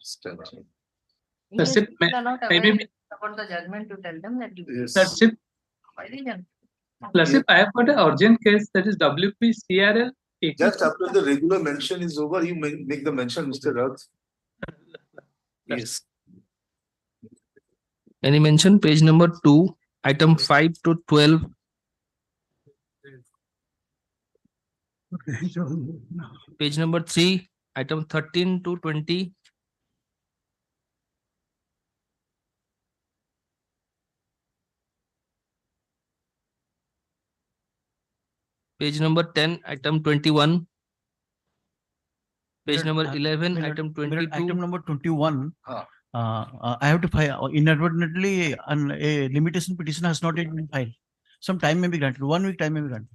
Still. That's it. People are not Maybe- aware about the judgment to tell them that you. Yes. That's it. Why the judgment? Plus, if I have got an urgent case, that is WP CRL. Just after the regular mention is over, you make the mention, Mr. Rath. Yes. Any mention? Page number 2, item 5 to 12. Page number 3, item 13 to 20. Page number 10, item 21. Page number 11, item 22. Item number 21. Ah. I have to file inadvertently, a limitation petition has not yet been filed. Some time may be granted. 1 week time may be granted.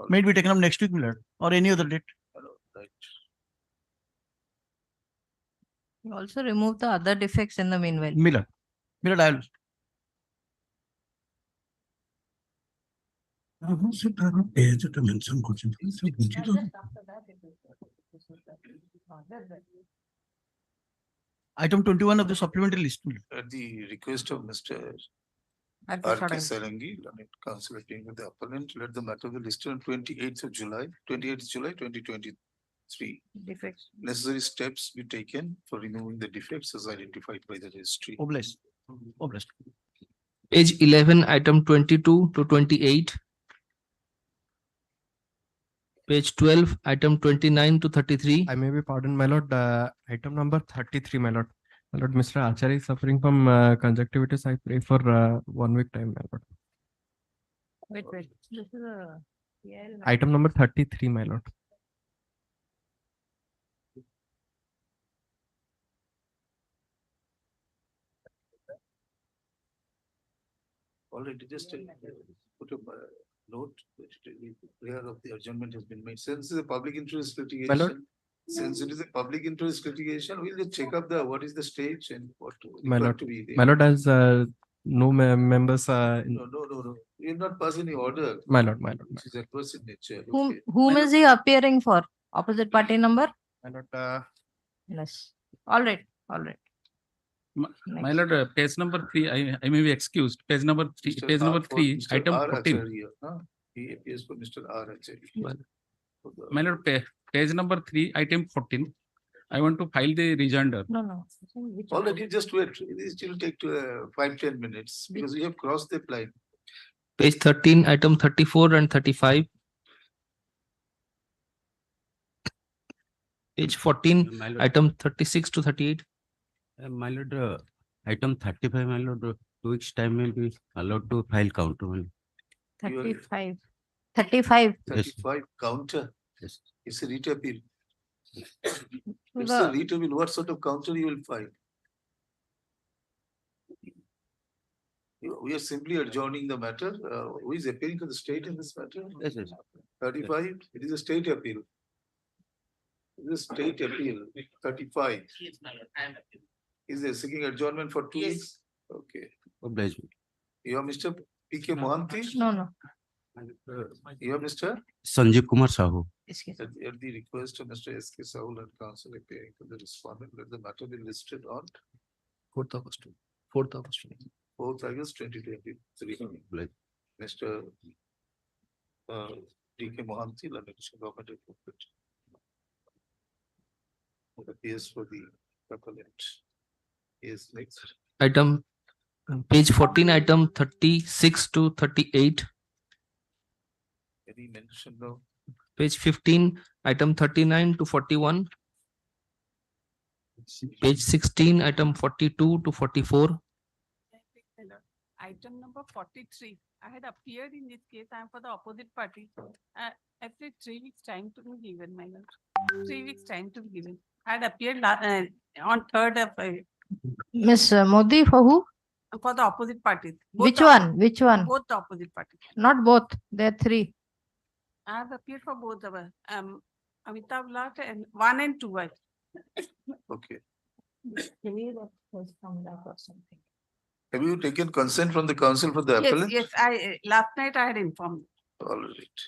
May be taken up next week, Millard, or any other date. Right. You also remove the other defects in the meanwhile. Millard, I will. Item 21 of the supplementary list. At the request of Mr. At the R.K. sudden. Sarangi, Council agreeing with the appellant, let the matter be listed on 28th of July, 2023. Defects. Necessary steps be taken for removing the defects as identified by the registry. Oblast. Oblast. Page 11, item 22 to 28. Page 12, item 29 to 33. I may be pardoned, my lord. Item number 33, my lord. My lord, Mr. Acharya is suffering from conjunctivitis. I pray for 1 week time, my lord. Wait. This is a. Item number 33, my lord. Already just put a note that prayer of the adjournment has been made. Since it is a public interest lord. litigation, since it is a public interest litigation, we'll just check up what is the stage and what My required lord. to be there. My lord, as no members. No. We will not pass any order. My lord. Which is adverse in nature. Whom is he appearing for? Opposite party number? My lord, Yes. All right. My lord, page number 3, I may be excused. Page number 3, Mr. page R number for 3, Mr. item R. 14. Acharya, huh? He appears for Mr. R. Acharya. My lord, page number 3, item 14. I want to file the rejoinder. No. Already just wait. It will take 5-10 minutes because we have crossed the line. Page 13, item 34 and 35. Page 14, My lord, item 36 to 38. my lord, item 35, my lord, 2 weeks time may be allowed to file counter. My lord. 35. 35. 35 counter. Yes. It's a writ appeal. It's a The- writ appeal. What sort of counter you will file? We are simply adjourning the matter. Who is appealing to the state in this matter? Yes, yes. 35, it is a state appeal. It is a state appeal, 35. Is there seeking adjournment for 2 weeks? Okay. Oblige me. You are Mr. P.K. Mohanty? No. You are Mr. Sanjeev Kumar Sahu. Excuse At the request of Mr. S.K. Saul and counsel appearing to the respondent, let the matter be listed on 4th August. 4th August. 4th August 2023. Oblige. Mr. D.K. Mohanty, London Government Appropriate. It appears for the appellant. Is next. Item, page 14, item 36 to 38. Any mention now? Page 15, item 39 to 41. Page 16, item 42 to 44. Item number 43. I had appeared in this case. I am for the opposite party. Actually, 3 weeks time to be given, my lord. 3 weeks time to be given. I had appeared on 3rd of Miss Modi, for who? for the opposite parties. Both Which the- one? Which one? Both the opposite parties. Not both. There are 3. I have appeared for both of us. Amitabh Lat and 1 and 2. Okay. Maybe that was from that or something. Have you taken consent from the council for the appellant? Yes. Last night I had informed. All right.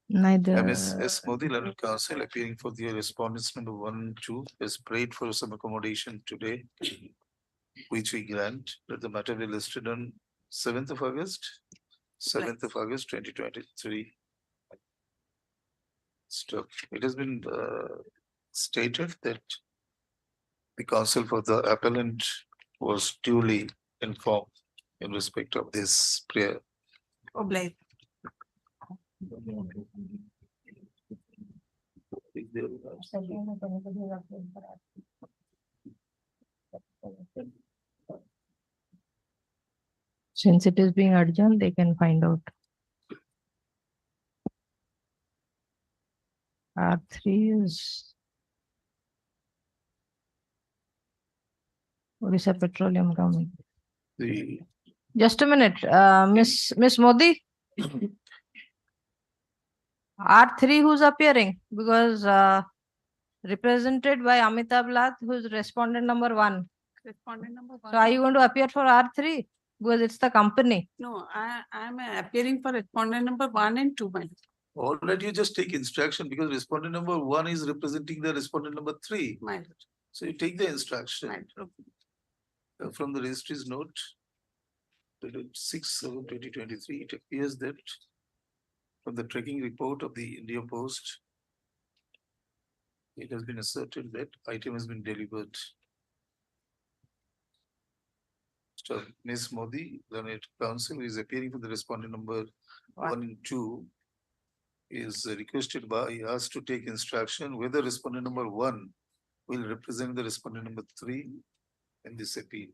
Neither. Ms. S. Modi, Learned Counsel, appearing for the respondents number 1 and 2, is prayed for some accommodation today, which we grant. Let the matter be listed on 7th of August, 7th of August, 2023. Stop. It has been stated that the counsel for the appellant was duly informed in respect of this prayer. Obliged. Since it is being adjourned, they can find out. R3 is Orissa Petroleum Company. The Just a minute, Miss Modi. R3 who's appearing, because represented by Amitabh Lath, who's respondent number 1. Respondent number 1. So are you going to appear for R3? Because it's the company. No, I am appearing for respondent number 1 and 2, my lord. all right, you just take instruction because respondent number 1 is representing the respondent number 3. My lord. So you take the instruction. My lord. From the registry's note, dated 6/7/2023, it appears that from the tracking report of the India Post, it has been asserted that item has been delivered. So Ms. Modi, Learned Counsel, who is appearing for the respondent number 1 and 2, is requested by us to take instruction whether respondent number 1 will represent the respondent number 3 in this appeal.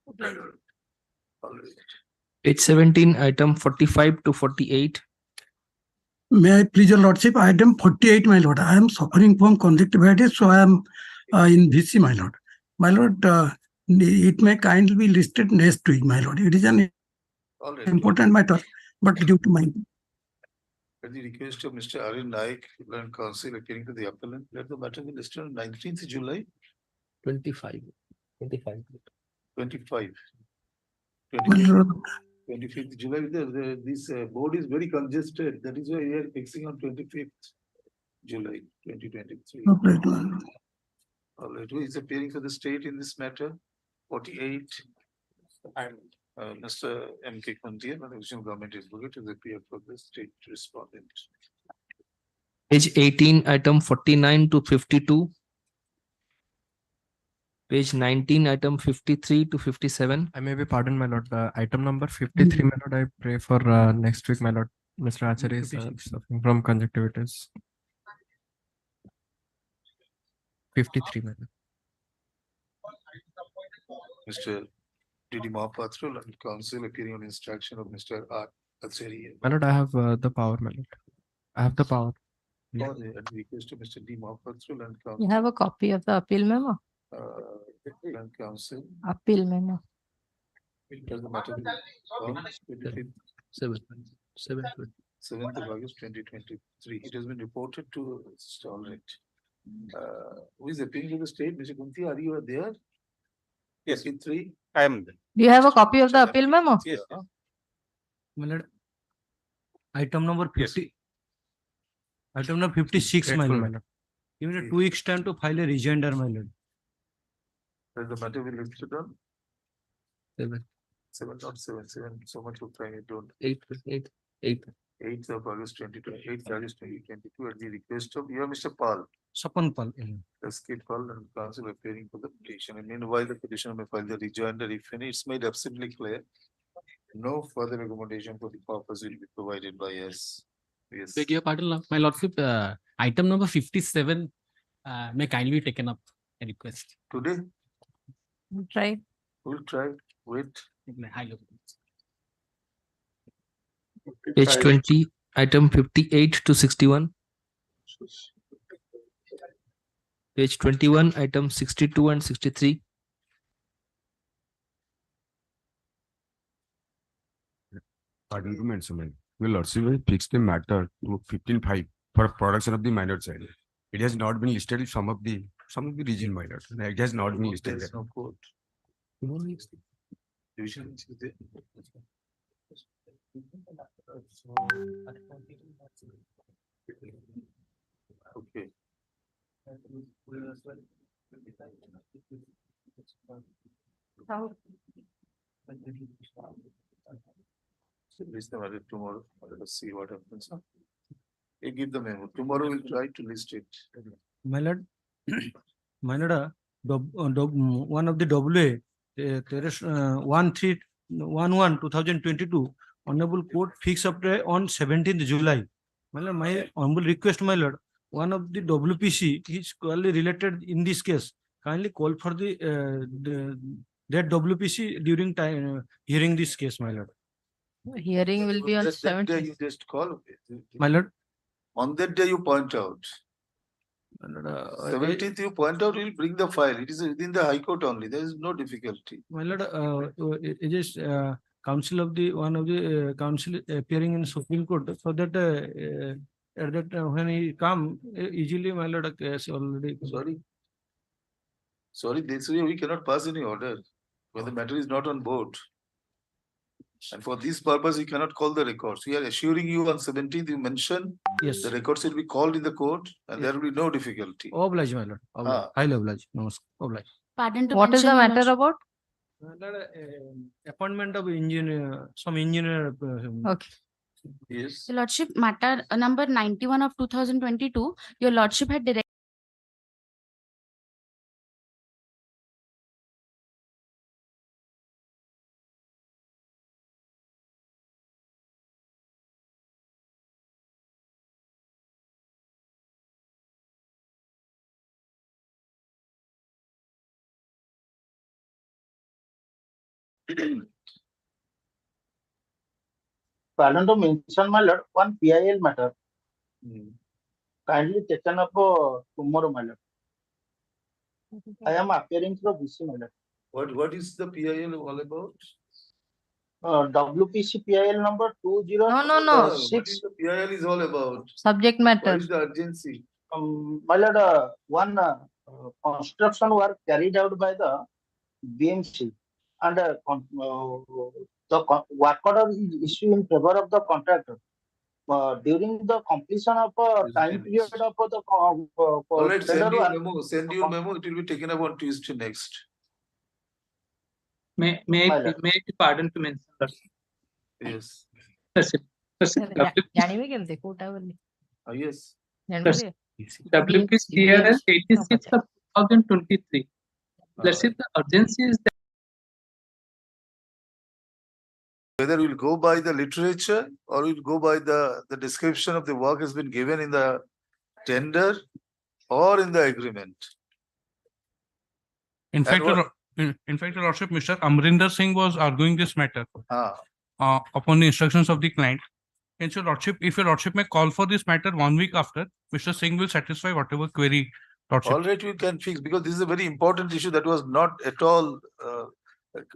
Obliged. All right. Page 17, item 45 to 48. May I please your lordship, item 48, my lord. I am suffering from conjunctivitis, so I am in VC, my lord. My lord, it may kindly be listed next week, my lord. It is an All right. important matter, but due to my At the request of Mr. Aryan Naik, Learned Counsel, appearing to the appellant, let the matter be listed on 19th July 25. 25. 25. my lord, 25th July, this board is very congested. That is why we are fixing on 25th July 2023. right, my lord. All right, who is appearing for the state in this matter? 48. I'm Mr. M.K. Kuntia, an additional government advocate, is appeared for the state respondent. Page 18, item 49 to 52. Page 19, item 53 to 57. I may be pardoned, my lord. Item number 53, my lord. I pray for next week, my lord. Mr. Acharya is suffering from conjunctivitis. 53, my lord. Mr. D.D. Mahapatra, Learned Counsel, appearing on instruction of Mr. R. Acharya. My lord, I have the power, my lord. I have the power. At the request of Mr. D. Mahapatra, Learned You Counsel. have a copy of the appeal memo? Learned Counsel. Appeal memo. Does the matter be on 25th 7th of August 2023. It has been reported to all right. Who is appealing to the state? Mr. Kunti, are you there? Yes, in 3. I am there. Do you have a copy of the appeal memo? Yes. My lord, item number 50. Item number 56, my Grateful, my lord. lord. Give me 2 weeks time to file a rejoinder, my lord. Does the matter be listed on 7. 7, not 7, 7, so much of time you don't. 8. 8th of August 2020, 8th August 2022, at the request of, you are Mr. Pal, Sapan Pal. Escape Pal, and counsel appearing for the petition. And meanwhile, the petitioner may file the rejoinder if any, it's made absolutely clear. No further accommodation for the purpose will be provided by us. Yes. Beg your pardon, my lordship, item number 57 may kindly be taken up, a request. Today, Try. we'll try, wait. High level. Page 20, item 58 to 61. Page 21, item 62 and 63. Pardon to mention, your lordship will fix the matter to 15.5 for production of the minor child. It has not been listed in some of the region minors. It has not been listed There's there. no court. Division is there. Okay. So list them at it tomorrow. Let us see what happens. Huh? You give the memo. Tomorrow we'll try to list it. My lord, my lord, one of the WA, there is 1311/2022, Honorable Court fixed up on 17th July. My lord, my humble request, my lord, one of the WPC is clearly related in this case. Kindly call for that WPC during time hearing this case, my lord. Hearing will be on That day 17th. you just call. My lord. On that day you point out. My lord, 17th you point out, you'll bring the file. It is within the High Court only. There is no difficulty. My lord, it is counsel of the one of the counsel appearing in Supreme Court, so that at that when he come easily, my lord, a case already. Sorry, this way we cannot pass any order when the matter is not on board. And for this purpose, we cannot call the records. We are assuring you on 17th, you mentioned Yes. the records will be called in the court and there will be no difficulty. Oblige, my lord. Oblige. Highly oblige. Namaskar. Oblige. Pardon to What is the mention, Your matter Lordship. about? My lord, appointment of engineer, some engineer. Okay. Yes. Your Lordship, matter number 91 of 2022, Your Lordship had directed Pardon to mention, my lord, one PIL matter. Kindly taken up tomorrow, my lord. I am appearing through BC, my lord. What is the PIL all about? WPC PIL number 20. No. What is the PIL is all about? Subject matter. What is the urgency? My lord, one construction work carried out by the BMC and the work order is issued in favor of the contractor. During the completion of time period of the All right, send tender you work, memo. Send you memo. It will be taken up on Tuesday next. May I be pardoned to mention that? Yes. ଜାଣିବେ କେମିତି କୋଉଟା ବୋଲି? Yes. ଜାଣିପାରିବେ? WP's TRS 86 of 2023. Let's see, the urgency is that Whether we'll go by the literature or we'll go by the description of the work has been given in the tender or in the agreement. In fact, Your Lordship, Mr. Amrinder Singh was arguing this matter upon the instructions of the client. Hence, Your Lordship, if Your Lordship may call for this matter 1 week after, Mr. Singh will satisfy whatever query Lordship. All right, we can fix because this is a very important issue that was not at all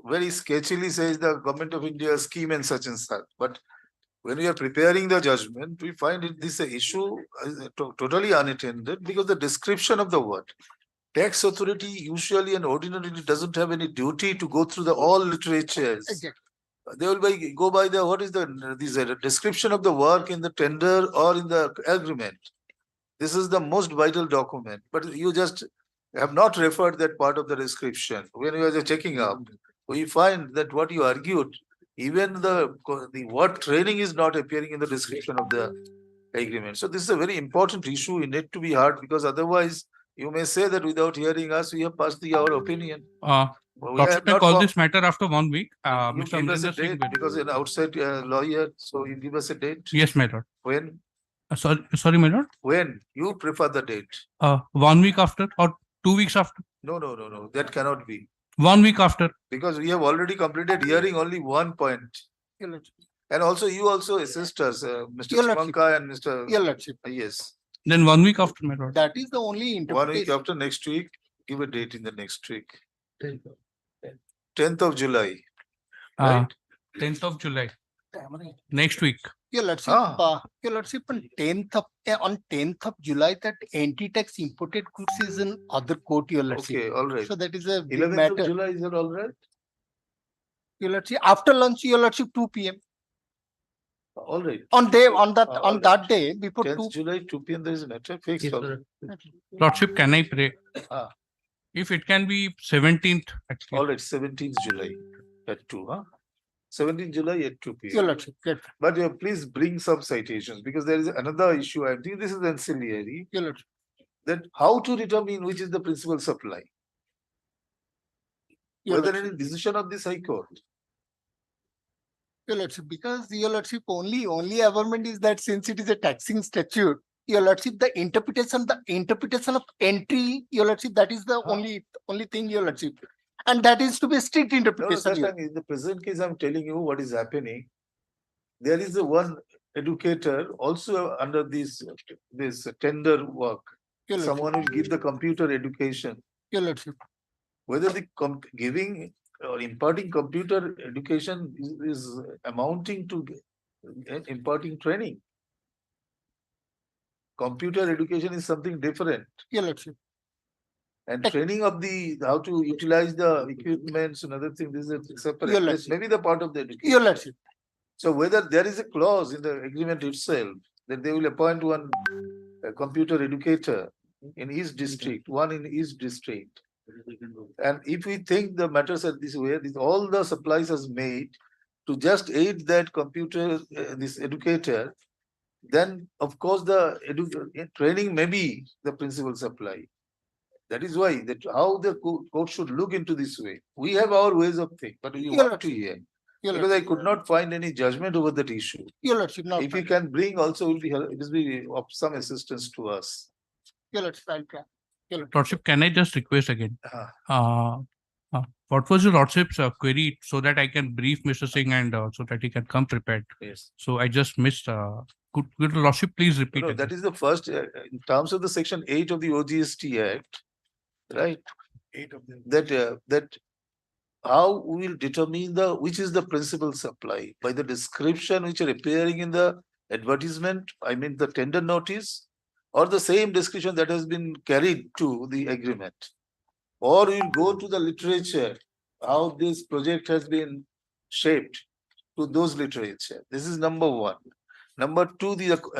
very sketchily says the government of India scheme and such. But when we are preparing the judgment, we find this issue totally unattended because the description of the word. Tax authority usually and ordinarily doesn't have any duty to go through the all literatures. Exactly. They will go by the what is the description of the work in the tender or in the agreement. This is the most vital document, but you just have not referred that part of the description. When you are checking up, we find that what you argued, even the word training is not appearing in the description of the agreement. So this is a very important issue. We need to be hard because otherwise you may say that without hearing us, we have passed our opinion. Lordship may call this matter after 1 week. You Mr. give us a Amrinder Singh date will. because an outside lawyer, so you give us a date. Yes, my lord. When? Sorry, my lord. When? You prefer the date. 1 week after or 2 weeks after? No. That cannot be. 1 week after. Because we have already completed hearing only one point. And also you also assist us, Mr. Shivanka and Mr. Your Lordship. Yes. Then 1 week after, my lord. That is the only 1 week interpretation. after next week, give a date in the next week. 10th of July. Right? 10th of July. Next week. Your Lordship, Your Lordship, on 10th of July, that anti-tax imported goods is in other court, Your Lordship. Okay, all right. So that is a big 11th matter. of July, is that all right? Your Lordship, after lunch, Your Lordship, 2 p.m. All right. On that day before 10th July, 2 p.m. there is a matter fixed. Yes, also. sir. Lordship, can I pray? Ah, If it can be 17th, actually. all right, 17th July at 2, huh? 17th July at 2 p.m. Your Lordship, great. But please bring some citations because there is another issue. I think this is ancillary. Your Lordship. That how to determine which is the principal supply? Your Whether Lordship. any decision of this High Court. Your Lordship, because Your Lordship only averment is that since it is a taxing statute, Your Lordship, the interpretation of entry, Your Lordship, that is the only thing, Your Lordship. And that is to be a strict No, interpretation. no, in the present case, I'm telling you what is happening. There is a one educator also under this tender work. Your Lordship. Someone will give the computer education. Your Lordship. Whether the giving or imparting computer education is amounting to imparting training. Computer education is something different. Your Lordship. And training of how to utilize the equipments and other things, this is separate. Your This Lordship. may be the part of the education. Your Lordship. So whether there is a clause in the agreement itself that they will appoint one computer educator in each district, one in each district. And if we think the matters are this way, all the supplies is made to just aid that computer, this educator, then of course the training may be the principal supply. That is why how the court should look into this way. We have our ways of thinking, but we want to hear. Because I could not find any judgment over that issue. Your Lordship, no. If you can bring also, it will be of some assistance to us. Your Lordship, I'll try. Lordship, can I just request again? Uh-huh. What was your Lordship's query so that I can brief Mr. Singh and so that he can come prepared? Yes. So I just missed. Could Lordship please repeat No, it? that is the first, in terms of the section 8 of the OGST Act, right? 8 of them. That how we will determine which is the principal supply by the description which are appearing in the advertisement, I mean the tender notice, or the same description that has been carried to the agreement. Or we'll go to the literature, how this project has been shaped to those literature. This is number one. Number two,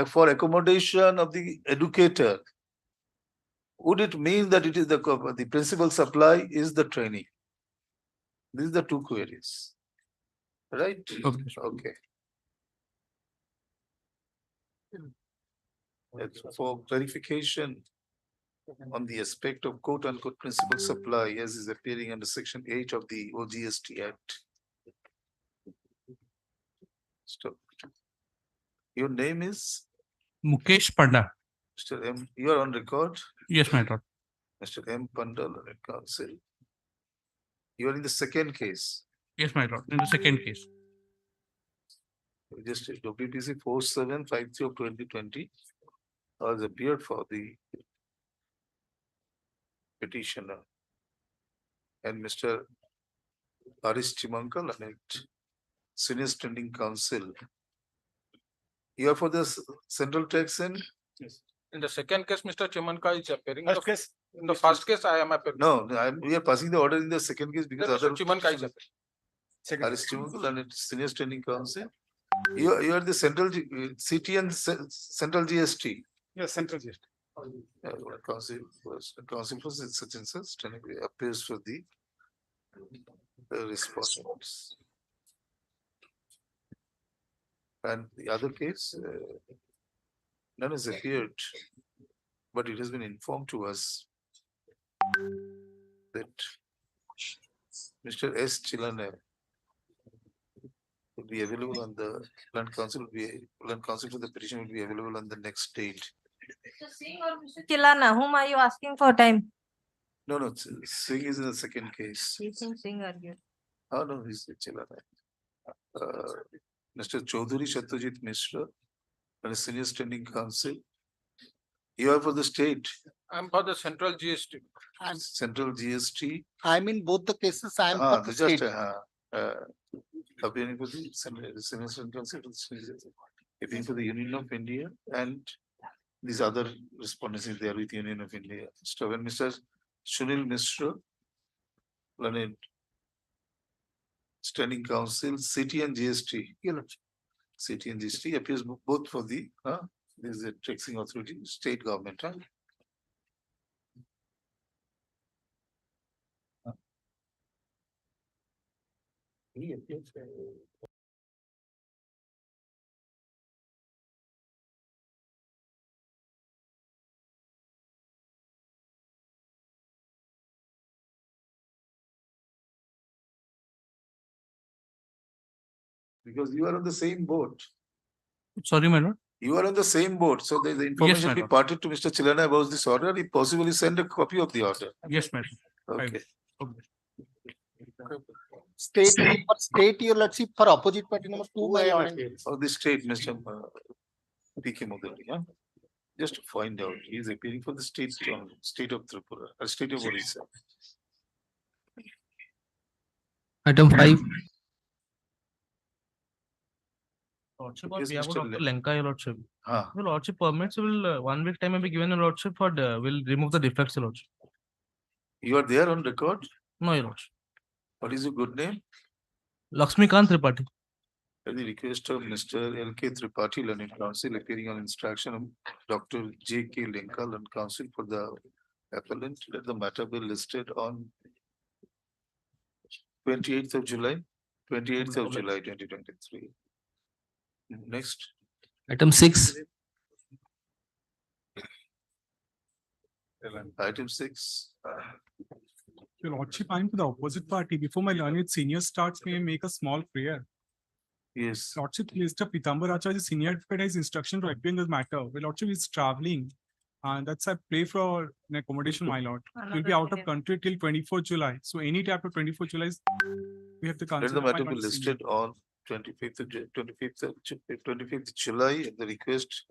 for accommodation of the educator, would it mean that it is the principal supply is the training? These are the two queries. Right? Okay. For clarification on the aspect of quote unquote principal supply as is appearing under section 8 of the OGST Act. Stop. Your name is? Mukesh Panda. Mr. M. You are on record? Yes, my lord. Mr. M. Panda, counsel. You are in the second case. Yes, my lord. In the second case. Just WPC 4753 of 2020 has appeared for the petitioner and Mr. Aris Chimankal and Senior Standing Counsel. You are for the Central Tax and? Yes. In the second case, Mr. Chimanka is appearing. In the first case, I am appearing. No, we are passing the order in the second case because Mr. Chimanka is appearing. Aris Chimankal and Senior Standing Counsel. You are the Central CT and Central GST. Yes, Central GST. Counsel for such and such appears for the respondents. And the other case, none has appeared, but it has been informed to us that Mr. S. Chilana will be available on the land council for the petition will be available on the next date. Mr. Singh or Mr. Chilana, whom are you asking for time? No, Singh is in the second case. You think Singh argued? Oh no, he's Chilana. Mr. Chaudhary Satyajit Mishra and a Senior Standing Counsel. You are for the state. I'm for the Central GST. Central GST. I'm in both the cases. I am for the state. Appearing for the Senior Standing Counsel, appearing for the Union of India, and these other respondents is there with Union of India. Mr. Sunil Mishra, Learned Standing Counsel, City and GST. city and district appears both for the, this is a taxing authority, state government, He appears, because you are on the same boat. Sorry, my lord. You are on the same boat, so the information my be lord. parted to Mr. Chilana about this order. He possibly send a copy of the order. Yes, madam. Okay. State, for state, your lordship, for opposite party number 2 by Or the state, Mr. PK Mudali, yeah? Just to find out, he is appearing for the state, state of Tripura, state of Orissa. Item 5. Lordship on Yes, behalf of Mr. Dr. Lenka, your lordship. Ah. Your lordship permits will 1 week time may be given your lordship for will remove the defects, your lordship. You are there on record? No, your lordship. What is your good name? Lakshmikant Tripathi. At the request of Mr. L.K. Tripathi, Learned Counsel, appearing on instruction of Dr. J.K. Lenka, Learned Counsel for the appellant, let the matter be listed on 28th of July, 28th of July, 2023. Next. Item 6. Item 6. Your lordship, I am to the opposite party. Before my learned senior starts, may I make a small prayer? Yes. Lordship, Mr. Pitambar Acharya, senior advocate, has instruction to appear in this matter. My lordship is traveling. And that's I pray for an accommodation, my lord. He'll be out of country till 24th July. So any day after 24th July, we have to Let consider. the matter be listed on 25th July at the request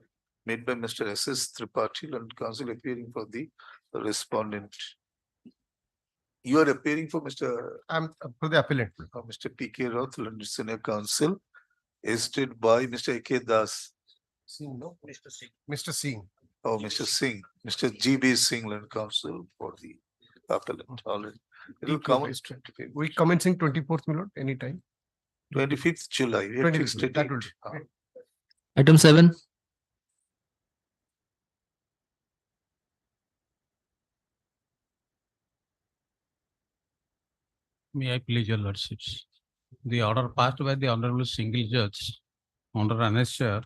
made by Mr. S.S. Tripathi, Learned Counsel, appearing for the respondent. You are appearing for Mr. I'm for the appellant. Mr. P.K. Ratho, Learned Senior Counsel, assisted by Mr. A.K. Das. No, Mr. Singh. Mr. Singh. Oh, Mr. Singh, Mr. G.B. Singh, Learned Counsel for the appellant already. It will come on 25th. We commencing 24th, my lord, anytime. 25th July. We have 25th, fixed a that date. will do. Item 7. May I please your lordships? The order passed by the honorable single judge under annexure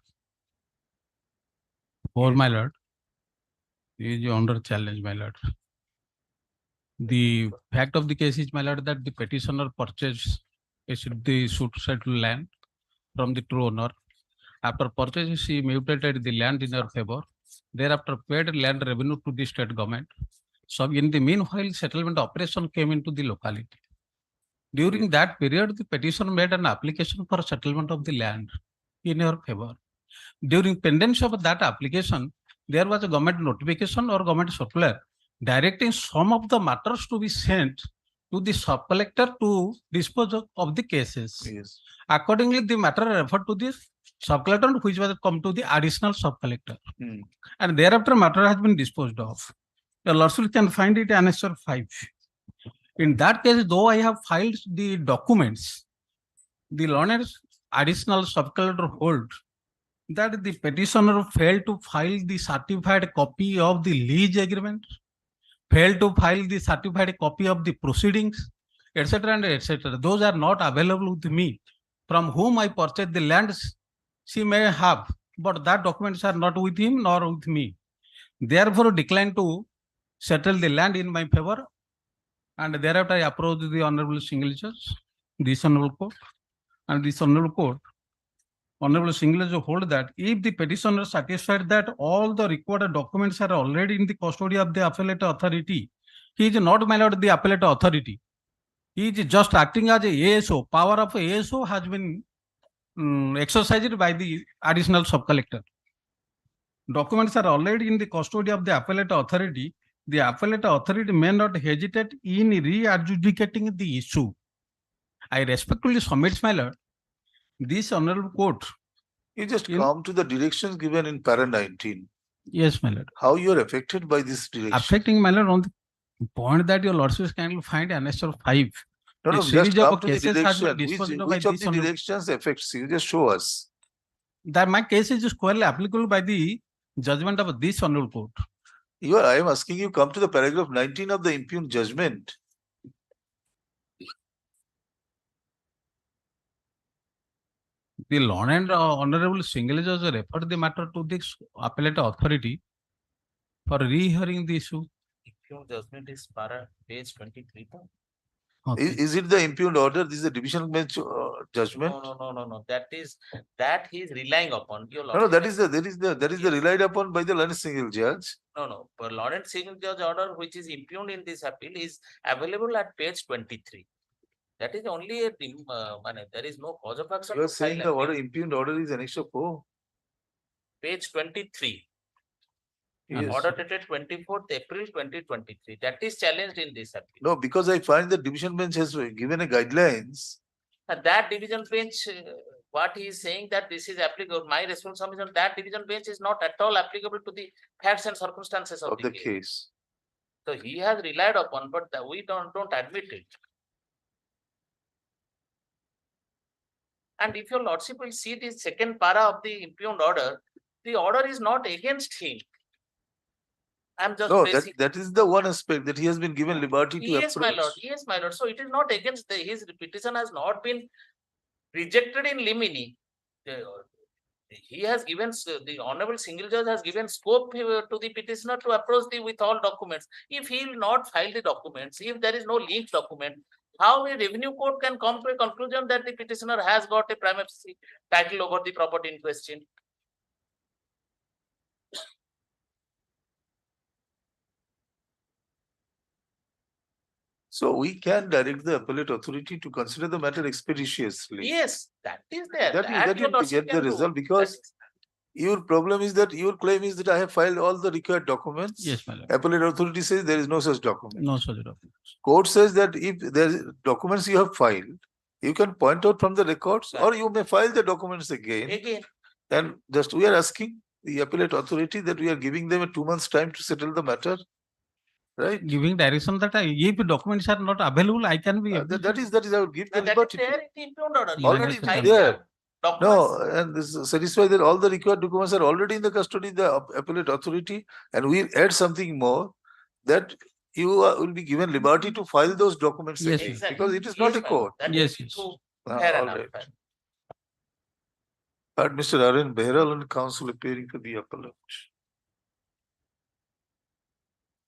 4, my lord, is under challenge, my lord. The fact of the case is, my lord, that the petitioner purchased the suit settled land from the true owner. After purchase, she mutilated the land in her favor. Thereafter, paid land revenue to the state government. So, in the meanwhile, settlement operation came into the locality. During that period, the petitioner made an application for settlement of the land in her favor. During pendency of that application, there was a government notification or government circular directing some of the matters to be sent to the sub-collector to dispose of the cases. Yes. Accordingly, the matter referred to the sub-collector, which was come to the additional sub-collector. And thereafter, matter has been disposed of. The lordship can find it in Annexure 5. In that case, though I have filed the documents, the learned additional sub-collector hold that the petitioner failed to file the certified copy of the lease agreement, failed to file the certified copy of the proceedings, etc. and etc. Those are not available with me. From whom I purchased the lands, she may have, but that documents are not with him nor with me. Therefore, declined to settle the land in my favor. And thereafter, I approached the honorable single judge, this honorable court, and this honorable court. Honorable single judge hold that if the petitioner is satisfied that all the required documents are already in the custody of the appellate authority, he is not, my lord, the appellate authority. He is just acting as a ASO. Power of ASO has been exercised by the additional sub-collector. Documents are already in the custody of the appellate authority. The appellate authority may not hesitate in re-adjudicating the issue. I respectfully submit, my lord, this honorable court. You just come to the directions given in para 19. Yes, my lord. How you are affected by this direction? Affecting, my lord, on the point that your lordship can find Annexure 5. No, A no, series just of come to the cases has been direction. disposed of by Which of this the honorable- directions affects you? Just show us. that my case is squarely applicable by the judgment of this honorable court. I am asking you, come to the paragraph 19 of the impugned judgment. The Lord and Honorable Single Judge referred the matter to the appellate authority for rehearing the issue. Impugned judgment is para page 23. Is it the impugned order? This is the divisional bench judgment. No. That he is relying upon. Your No, that is the relied upon by the learned single judge. No. But Lord Single Judge order which is impugned in this appeal is available at page 23. That is only a there is no cause of action. You are to saying file the appeal. impugned order is annexure 4. Page 23. Yes. Order dated 24th April 2023. That is challenged in this appeal. No, because I find the division bench has given a guidelines. And that division bench, what he is saying that this is applicable, my response submission, that division bench is not at all applicable to the facts and circumstances of the case. So he has relied upon, but we don't admit it. And if your lordship will see the second para of the impugned order, the order is not against him. I'm just No, basic. that is the one aspect that he has been given liberty to Yes, my approach. lord. Yes, my lord. So it is not against his petition has not been rejected in limine. He has given the honorable single judge has given scope to the petitioner to approach with all documents. If he will not file the documents, if there is no linked document, how a revenue court can come to a conclusion that the petitioner has got a prima facie title over the property in question? So we can direct the appellate authority to consider the matter expeditiously. Yes, that is there. That your will lordship get the can do. result because your problem is that your claim is that I have filed all the required documents. Yes, my lord. Appellate authority says there is no such document. No such document. Court says that if there is documents you have filed, you can point out from the records, or you may file the documents again. And just we are asking the appellate authority that we are giving them a 2 months time to settle the matter. Right. Giving direction that if documents are not available, I can be. That is I would give the That is liberty. there in the impugned order. Already You can there. file documents. No, and this is satisfied that all the required documents are already in the custody of the appellate authority, and we'll add something more that you will be given liberty to file those documents Yes, again, exactly. because it is Yes, not a ma'am. court. That Yes, is yes. true. Ah, Fair all enough. right. But Mr. Arun Behral and counsel appearing for the appellate.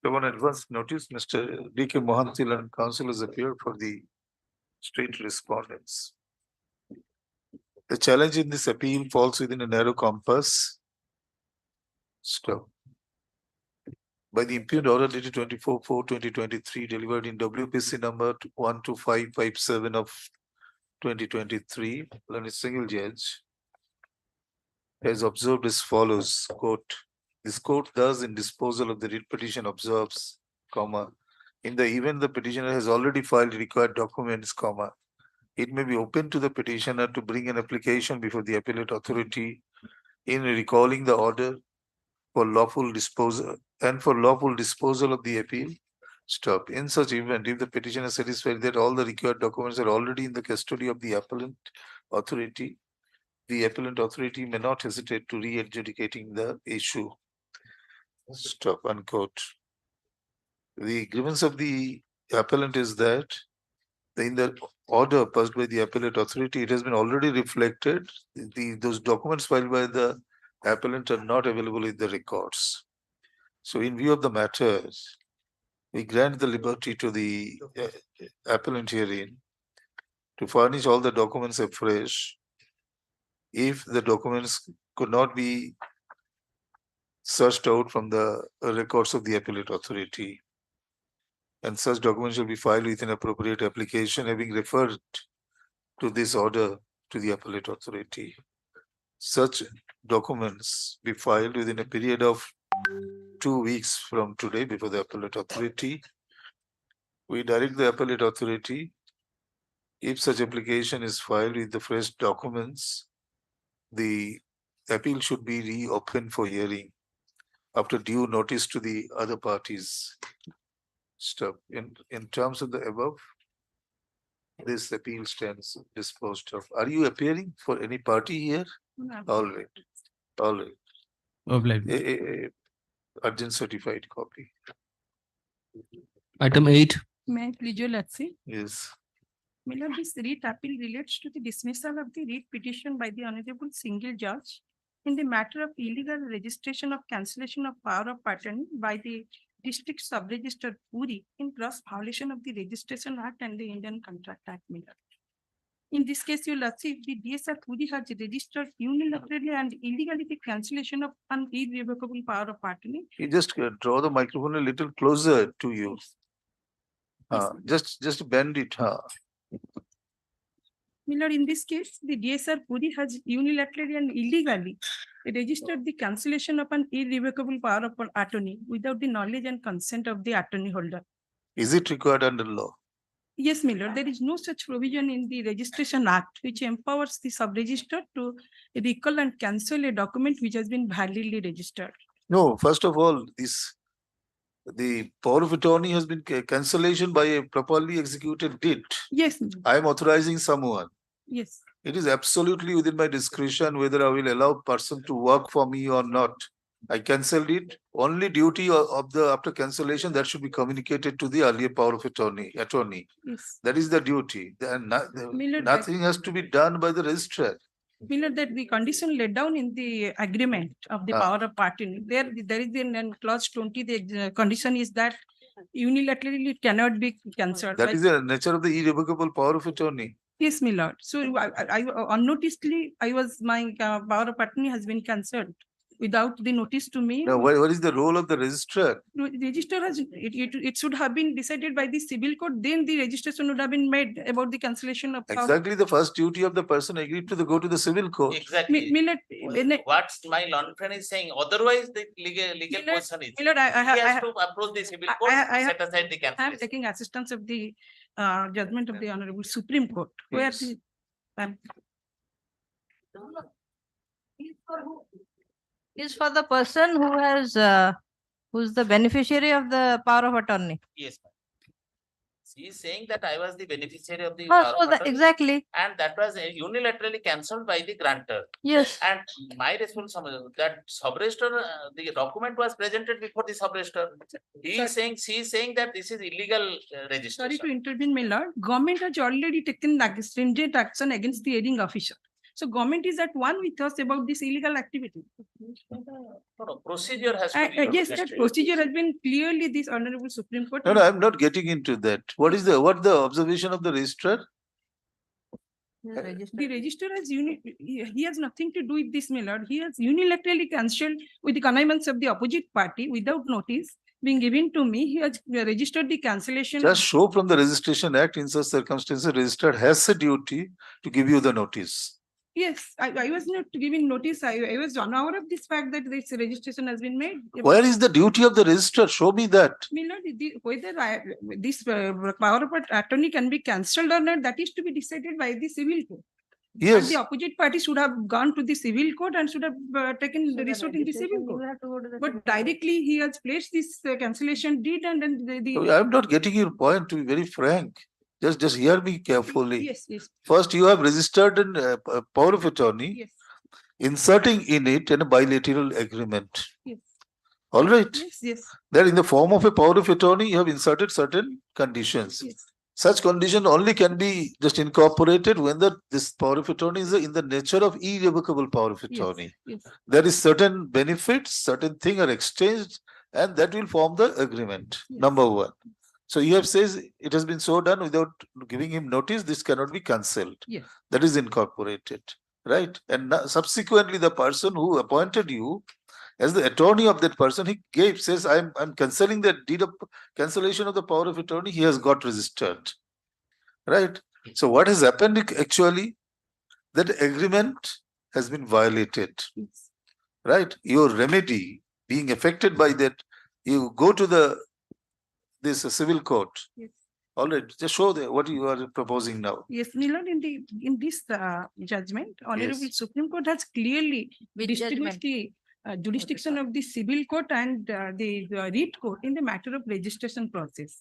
So on advance notice, Mr. D.K. Mohantil and counsel has appeared for the state respondents. The challenge in this appeal falls within a narrow compass. Stop. By the impugned order dated 24/4/2023, delivered in WPC number 12557 of 2023, and a single judge has observed as follows, quote, this court thus in disposal of the writ petition observes, comma, in the event the petitioner has already filed required documents, comma, it may be open to the petitioner to bring an application before the appellate authority in recalling the order for lawful disposal of the appeal. Stop. In such event, if the petitioner is satisfied that all the required documents are already in the custody of the appellant authority, the appellant authority may not hesitate to re-adjudicating the issue. Stop, unquote. The grievance of the appellant is that in the order passed by the appellate authority, it has been already reflected. Those documents filed by the appellant are not available in the records. So in view of the matter, we grant the liberty to the appellant herein to furnish all the documents afresh if the documents could not be searched out from the records of the appellate authority. And such documents shall be filed with an appropriate application having referred to this order to the appellate authority. Such documents be filed within a period of 2 weeks from today before the appellate authority. We direct the appellate authority, if such application is filed with the fresh documents, the appeal should be reopened for hearing after due notice to the other parties. Stop. In terms of the above, This appeal stands disposed of. Are you appearing for any party here? All right, all right. Urgent certified copy. Item 8. May I please your Lordship? Yes. My lord, this writ appeal relates to the dismissal of the writ petition by the Honorable Single Judge in the matter of illegal registration of cancellation of power of attorney by the District Sub-Register Puri in gross violation of the Registration Act and the Indian Contract Act. My lord. In this case, your Lordship, the DSR Puri has registered unilaterally and illegally the cancellation of an irrevocable power of attorney. You just draw the microphone a little closer to you. Just bend it. My lord, in this case, the DSR Puri has unilaterally and illegally registered the cancellation of an irrevocable power of attorney without the knowledge and consent of the attorney holder. Is it required under law? Yes, my lord, there is no such provision in the Registration Act which empowers the sub-register to recall and cancel a document which has been validly registered. No, first of all, the power of attorney has been cancellation by a properly executed deed. Yes. I am authorizing someone. Yes. It is absolutely within my discretion whether I will allow person to work for me or not. I cancelled it. Only duty of the after cancellation that should be communicated to the earlier power of attorney. Yes. That is the duty. Nothing has to be done by the registrar. Miller, that the condition laid down in the agreement of the power of attorney, there is in clause 20, the condition is that unilaterally it cannot be cancelled. That is the nature of the irrevocable power of attorney. Yes, my lord. So I unnoticedly, my power of attorney has been cancelled without the notice to me. Now, what is the role of the registrar? The register has, it should have been decided by the civil court, then the registration would have been made about the cancellation of power. Exactly the first duty of the person agreed to go to the civil court. Exactly. What my learned friend is saying, otherwise the legal position is. Miller, he has to approach the civil court, set aside the cancellation. I am taking assistance of the judgment of the Honorable Supreme Court, where the is for the person who has who's the beneficiary of the power of attorney. Yes, ma'am. She is saying that I was the beneficiary of the Oh, power so of that, attorney, exactly. and that was unilaterally cancelled by the grantor. Yes. And my responsibility that sub-register, the document was presented before the sub-register. She is saying that this is illegal registration. Sorry to intervene, my lord. Government has already taken stringent action against the erring officer. So government is at one with us about this illegal activity. No, procedure has to be. Yes, that procedure has been clearly this Honorable Supreme Court. No, I'm not getting into that. What the observation of the registrar? The registrar has he has nothing to do with this, my lord. He has unilaterally cancelled with the connivance of the opposite party without notice being given to me. He has registered the cancellation. Just show from the Registration Act in such circumstances, registrar has a duty to give you the notice. Yes, I was not giving notice. I was unaware of this fact that this registration has been made. Where is the duty of the registrar? Show me that. Whether this power of attorney can be cancelled or not, that is to be decided by the civil court. Yes. And the opposite party should have gone to the civil court and should have taken the resort in the civil court. But directly he has placed this cancellation deed and then I'm not getting your point, to be very frank. Just hear me carefully. Yes, yes. First, you have registered in power of attorney, Yes. inserting in it a bilateral agreement. Yes. All right. Yes, yes. That in the form of a power of attorney, you have inserted certain conditions. Yes. Such condition only can be just incorporated when this power of attorney is in the nature of irrevocable power of attorney. Yes. There is certain benefits, certain things are exchanged, and that will form the agreement. Yes. Number one. So you have says it has been so done without giving him notice, this cannot be cancelled. Yes. That is incorporated, right? And subsequently, the person who appointed you as the attorney of that person, he says, I'm cancelling the deed of cancellation of the power of attorney. He has got registered, right? So what has happened actually? That agreement has been violated, right? Your remedy being affected by that, you go to this civil court. Yes. All right, just show what you are proposing now. Yes, Milan, in this judgment, Honorable Supreme Court has clearly distinguished the jurisdiction of the civil court and the writ court in the matter of registration process.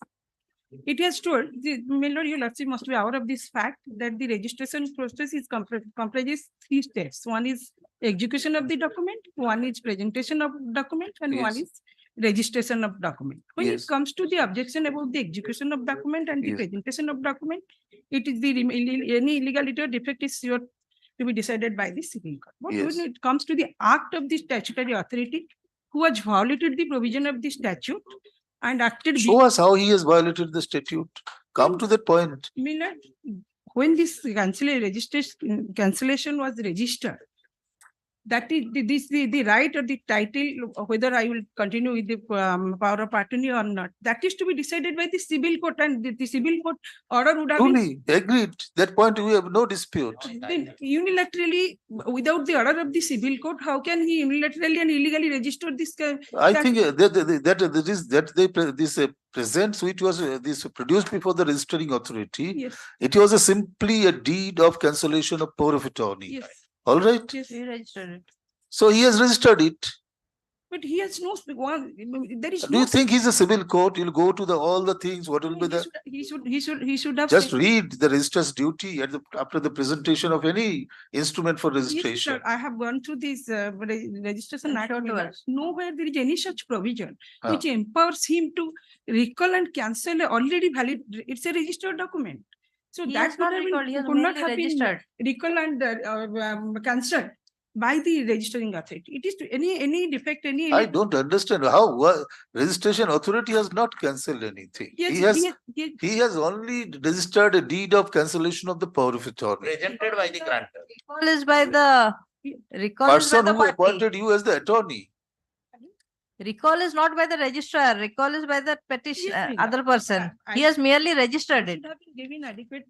It has told, my lord, your lordship must be aware of this fact that the registration process is comprises three steps. One is execution of the document, one is presentation of document, and one Yes. is registration of document. When it Yes. comes to the objection about the execution of document and the Yes. presentation of document, it is the any illegality or defect is sure to be decided by the civil court. But Yes. when it comes to the act of the statutory authority who has violated the provision of the statute and acted. Show us how he has violated the statute. Come to that point. Miller, when this cancellation was registered, that is the right or the title, whether I will continue with the power of attorney or not, that is to be decided by the civil court, and the civil court order would have been. Truly, agreed. That point we have no dispute. Then unilaterally, without the order of the civil court, how can he unilaterally and illegally register this? I think this presents which was this produced before the registering authority. Yes. It was simply a deed of cancellation of power of attorney. Yes. All right. Yes, he registered it. So he has registered it. But he has no one. There is. Do you think he's a civil court? He'll go to all the things. What will be the? He should have. Just read the registrar's duty after the presentation of any instrument for Yes, registration. sir. I have gone through this registration act. Nowhere there is any such provision which empowers him to recall and cancel a already valid. It's a registered document. So He that has not recalled, he has could not merely have been registered. recall and cancelled by the registering authority. It is to any defect, any. I don't understand how registration authority has not cancelled anything. Yes, He has only registered a deed of cancellation of the power of attorney. Presented by the grantor. Recall is by the Person who party. appointed you as the attorney. Recall is not by the registrar. Recall is by the petition, Yes, other person. I- He has merely registered it. Should have been given adequate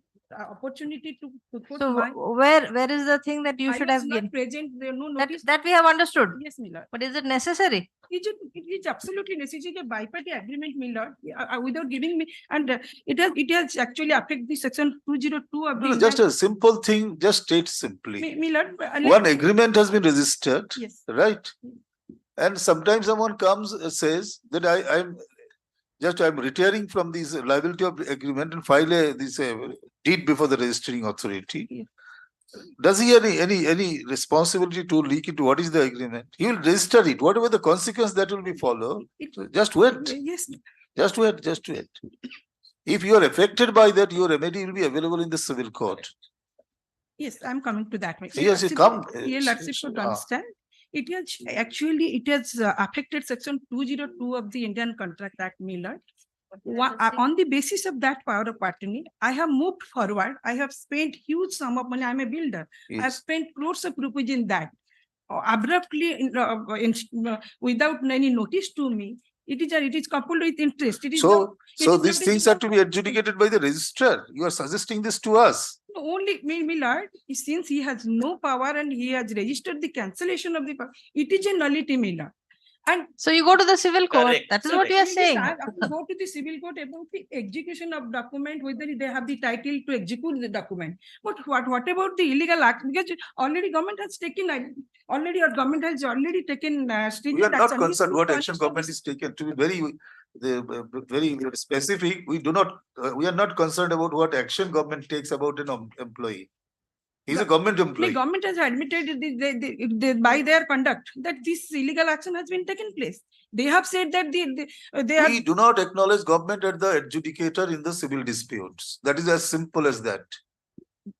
opportunity to put So my. where is the thing that you I should was have not given? present, there no That, notice. that we have understood. Yes, Miller. But is it necessary? It is absolutely necessary. A bi-party agreement, Miller, without giving me, and it has actually affected the section 202 of the. Just a simple thing, just state simply. Miller. One agreement has been registered, Yes. right? And sometimes someone comes and says that I'm retiring from this liability of agreement and file this deed before the registering authority. Yes. Does he have any responsibility to leak into what is the agreement? He will register it, whatever the consequence that will be followed. Just wait. Yes. Just wait. If you are affected by that, your remedy will be available in the civil court. Yes, I'm coming to that. Yes, you come. Here, let's should understand. It has affected section 202 of the Indian Contract Act, Miller. On the basis of that power of attorney, I have moved forward. I have spent huge sum of money. I'm a builder. Yes. I've spent crores of rupees in that. Abruptly, without any notice to me, it is coupled with interest. It is So not these things are to be adjudicated by the registrar. You are suggesting this to us. only Miller, since he has no power and he has registered the cancellation of the power, it is a nullity, Miller. And so you go to the civil court. Correct. That is so what you are in this, saying. I have to go to the civil court about the execution of document, whether they have the title to execute the document. But what about the illegal act? Because already government has taken, already taken. We are stringent not action. concerned what action government is taken. To be very specific, we are not concerned about what action government takes about an employee. He's a government The employee. government has admitted by their conduct that this illegal action has been taken place. They have said that they are. We do not acknowledge government as the adjudicator in the civil disputes. That is as simple as that.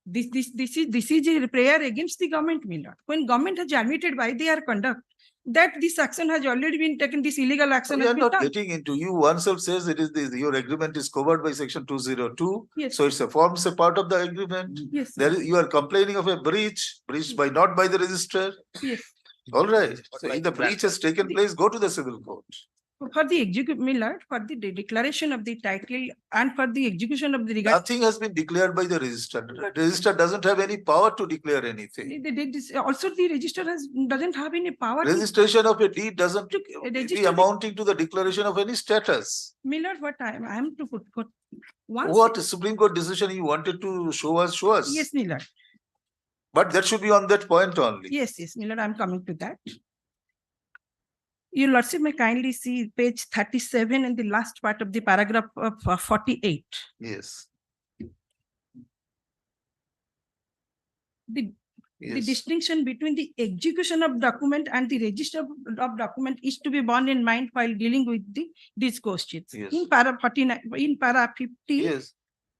This is a prayer against the government, Miller. When government has admitted by their conduct that this action has already been taken, this illegal action We has are been not done. getting into you. Oneself says it is your agreement is covered by section 202. Yes. So it's forms a part of the agreement. Yes. You are complaining of a breach not by the registrar. Yes. All right. So if the breach has taken place, go to the civil court. For the Miller, for the declaration of the title and for the execution of the regard. Nothing has been declared by the registrar. The registrar doesn't have any power to declare anything. Also, the registrar doesn't have any power. Registration of a deed doesn't be register- amounting to the declaration of any status. Miller, what I am to put once. What Supreme Court decision you wanted to show us? Yes, Miller. But that should be on that point only. Yes, Miller, I'm coming to that. Your Lordship may kindly see page 37 and the last part of the paragraph of 48. Yes. The Yes. distinction between the execution of document and the register of document is to be borne in mind while dealing with these questions. Yes. In para 49, in para 50, Yes.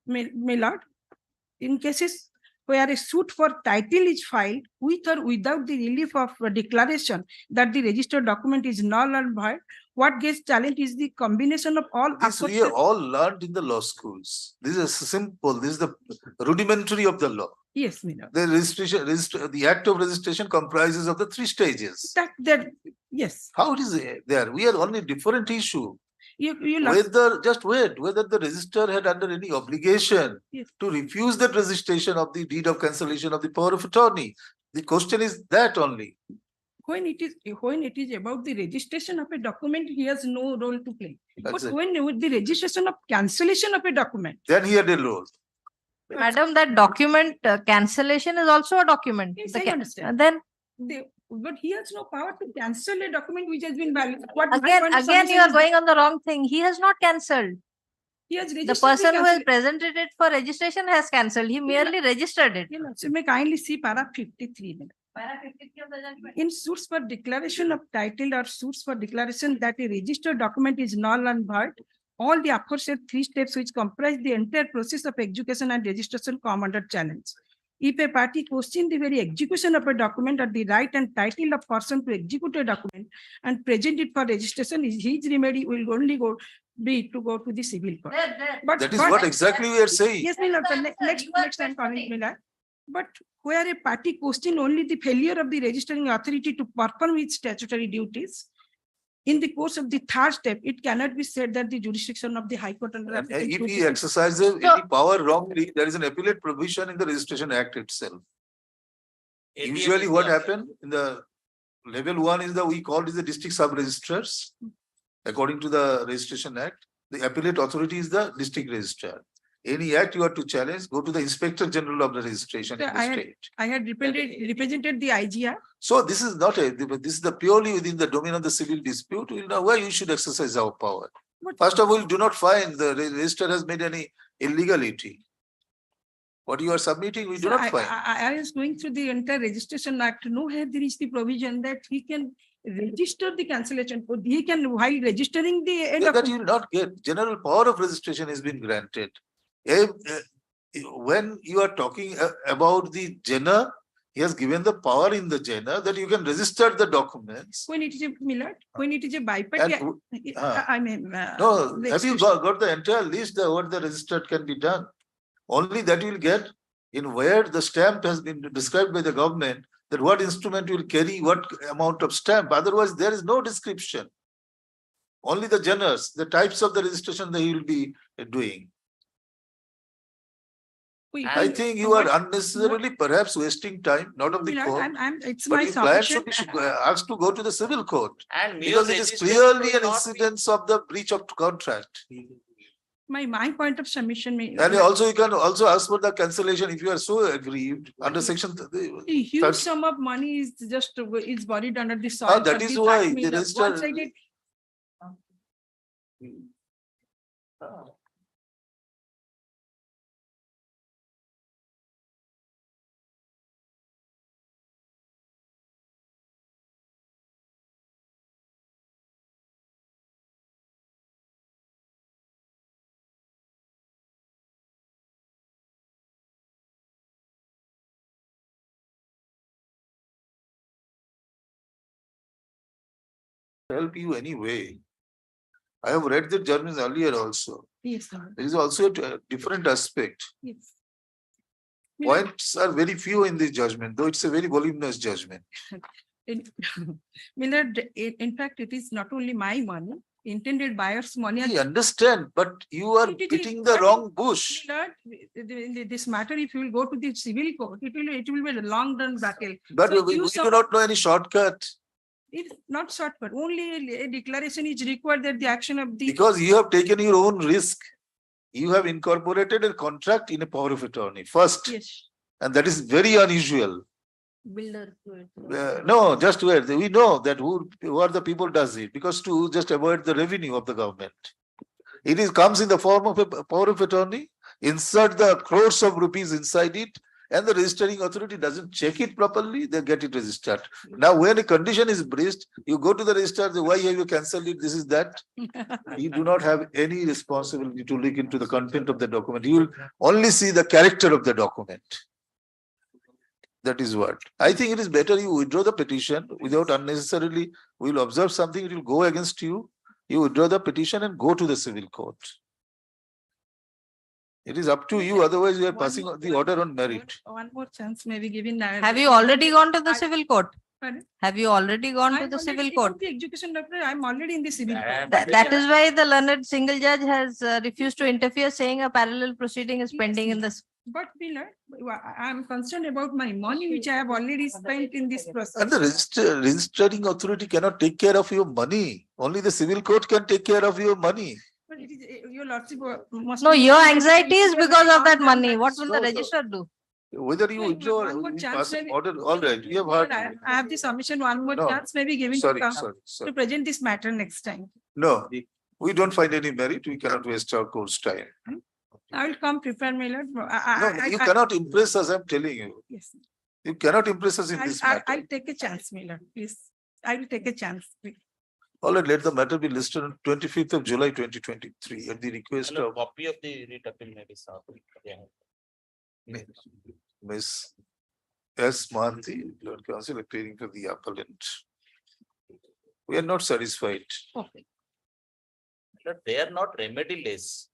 my lord, in cases where a suit for title is filed with or without the relief of a declaration that the registered document is null and void, what gets challenged is the combination of all This we have all learned in the law schools. This is simple. This is the rudimentary of the law. Yes, my lord. The the act of registration comprises of the 3 stages. Yes. How it is there? We are on a different issue. You whether the registrar had under any obligation Yes. to refuse that registration of the deed of cancellation of the power of attorney. The question is that only. When it is about the registration of a document, he has no role to play. That's But it. when with the registration of cancellation of a document, Then he had a role. Madam, that document cancellation is also a document. Yes, The I ca- understand. Then but he has no power to cancel a document which has been valid. What my again, point of again, you submission are is going that on the wrong thing. He has not cancelled. he has The registered person who has cancel- presented it for registration has cancelled. He merely registered it. So may kindly see para 53. madam. In suits for declaration of title or suits for declaration that a registered document is null and void, all the aforesaid 3 steps which comprise the entire process of execution and registration come under challenge. If a party question the very execution of a document or the right and title of person to execute a document and present it for registration, his remedy will only go to the civil court. That is what exactly we are saying. Yes, my lord, the next time coming, my lord. But where a party question only the failure of the registering authority to perform its statutory duties, in the course of the 3rd step, it cannot be said that the jurisdiction of the High Court under Applicant If he 26 exercises any power wrongly, there is an appellate provision in the Registration Act itself. Usually what happened in the level 1 is we call it the district sub-registrars. According to the Registration Act, the appellate authority is the district registrar. Any act you are to challenge, go to the Inspector General of the Registration in the state. I had represented the IGR. So this is not this is the purely within the domain of the civil dispute. We know where you should exercise our power. First of all, we do not find the registrar has made any illegality. What you are submitting, we do not find. I was going through the entire Registration Act. Nowhere there is the provision that he can register the cancellation. He can, while registering the That you will not get. General power of registration has been granted. When you are talking about the genre, he has given the power in the genre that you can register the documents. When it is a Millard, when it is a biped, I mean, no, have you got the entire list of what the registered can be done? Only that you will get in where the stamp has been described by the government, that what instrument will carry what amount of stamp. Otherwise, there is no description. Only the genres, the types of the registration that he will be doing. I think you are unnecessarily perhaps wasting time, not of the court. It's but my the client should submission. be asked to go to the civil court. And Because it is clearly an incidence of the breach of contract. My point of submission. And also you can also ask for the cancellation if you are so aggrieved under section. A huge sum of money is just is buried under the soil. That for is the why tax the miller. register. Once I get Help you anyway. I have read the judgments earlier also. Yes, sir. There is also a different aspect. Yes. Points are very few in this judgment, though it's a very voluminous judgment. Millard, in fact, it is not only my money, intended buyer's money. I understand, but you are beating the wrong bush. Millard, this matter, if you will go to the civil court, it will be a long run battle. But So we use do of- not know any shortcut. It's not shortcut. Only a declaration is required that the action of the. Because you have taken your own risk. You have incorporated a contract in a power of attorney first. Yes. And that is very unusual. Builder. No, just wait. We know that who are the people does it because to just avoid the revenue of the government. It comes in the form of a power of attorney, insert the crores of rupees inside it, and the registering authority doesn't check it properly, they get it registered. Now, when a condition is breached, you go to the registrar, why have you cancelled it? This is that. You do not have any responsibility to look into the content of the document. You will only see the character of the document. That is what. I think it is better you withdraw the petition without unnecessarily, we will observe something, it will go against you. You withdraw the petition and go to the civil court. It is up to you, otherwise you are passing the order on merit. One more chance may be given. Have you already gone to the civil court? Pardon? Have you already gone to I'm the already civil in court? The execution doctor, I'm already in the civil court. That is why the learned single judge has refused to interfere, saying a parallel proceeding is pending in this. But I'm concerned about my money, which I have already spent in this process. And the registering authority cannot take care of your money. Only the civil court can take care of your money. But it is, your lordship must. No, your anxiety is because of that money. What will the registrar do? Whether you withdraw or you pass an order, all right, we have heard. I have the submission, one more chance may be given to present this matter next time. No, we don't find any merit. We cannot waste our court's time. I will come prepare my lord. No, you cannot impress us, I'm telling you. Yes. You cannot impress us in this matter. I'll take a chance, my lord, please. I will take a chance. All right, let the matter be listed on 25th of July 2023 at the request of Copy of the writ appeal may be served. Ms. S. Mahanti, Lord Counsel, appearing for the appellant. We are not satisfied. Okay. But they are not remediless.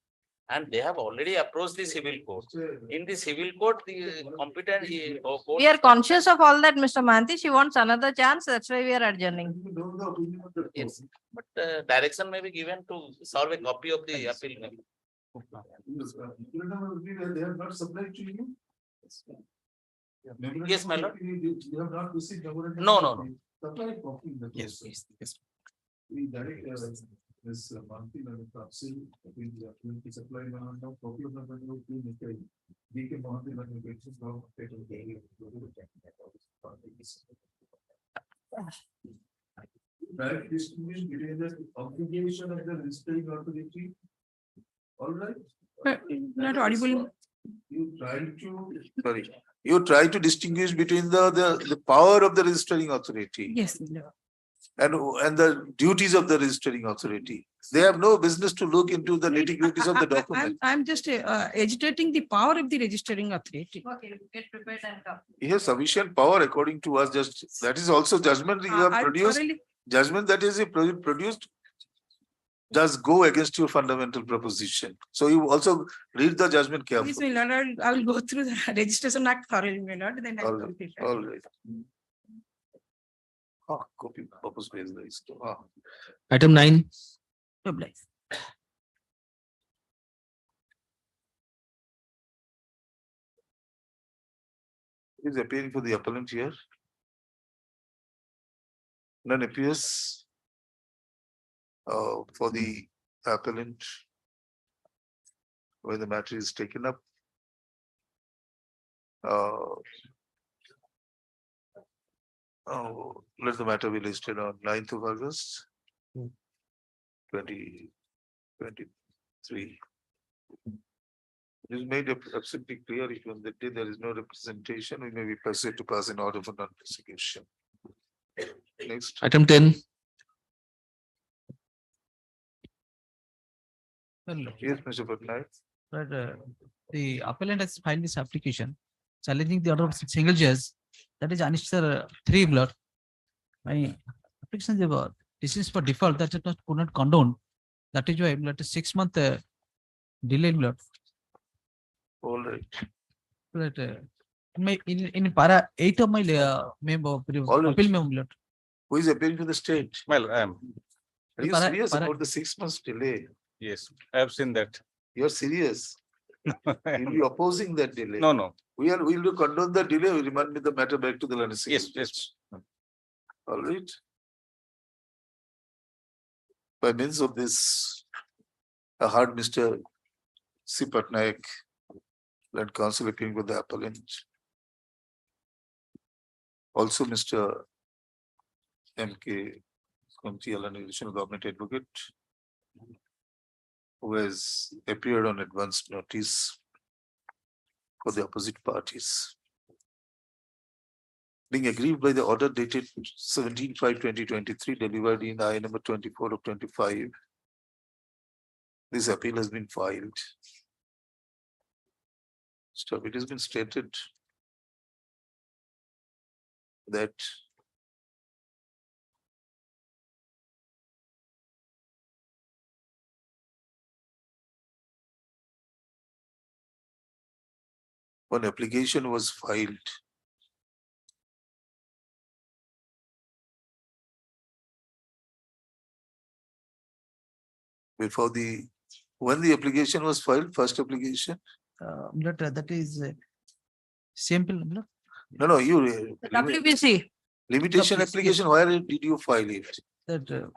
And they have already approached the civil court. In the civil court, the competent court. We are conscious of all that, Mr. Mahanti. She wants another chance. That's why we are adjourning. Yes, but direction may be given to serve a copy of the appeal. They have not supplied to you? Yes, my lord. You have not received. No. Supply copy. Yes. We direct this monthly council, we supply copy of the DK monthly direct distinguish between the obligation of the registering authority. All right. Not audible. You try to distinguish between the power of the registering authority. Yes. And the duties of the registering authority. They have no business to look into the nitty-gritties of the document. I'm just agitating the power of the registering authority. Okay, get prepared and come. You have sufficient power according to us. Just that is also judgment you have produced. Judgment that is produced does go against your fundamental proposition. So you also read the judgment carefully. Please, my lord, I will go through the registration act thoroughly, my lord. Then I will complete. All right. Copy purpose based list. Item 9. Is appearing for the appellant here? None appears for the appellant when the matter is taken up. Let the matter be listed on 9th of August 2023. It is made absolutely clear if on the day there is no representation, we may be persuaded to pass an order for non-prosecution. Next. Item 10. Yes, Mr. Patnaik. But the appellant has filed this application challenging the order of single judge, that is Annexure 3 blood. My application is decisions for default that it was could not condone. That is why blood 6 month delay blood. All right. But in para 8 of my appeal memo blood. Who is appealing to the state? Well, I am. Are you serious about the 6 months delay? Yes, I have seen that. You're serious? You'll be opposing that delay. No. We'll condone the delay. We remand the matter back to the learned. Yes. All right. By means of this, I heard Mr. C. Patnaik, Land Council appearing with the appellant. Also, Mr. M.K. Kunti, an additional government advocate, who has appeared on advance notice for the opposite parties. Being aggrieved by the order dated 17/5/2023, delivered in I number 24 of 25, this appeal has been filed. So it has been stated that one application was filed before when the application was filed, first application? That is simple. No, you. WBC. Limitation WBC, application, where did you file it? That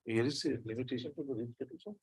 Here is a limitation for the writ petition.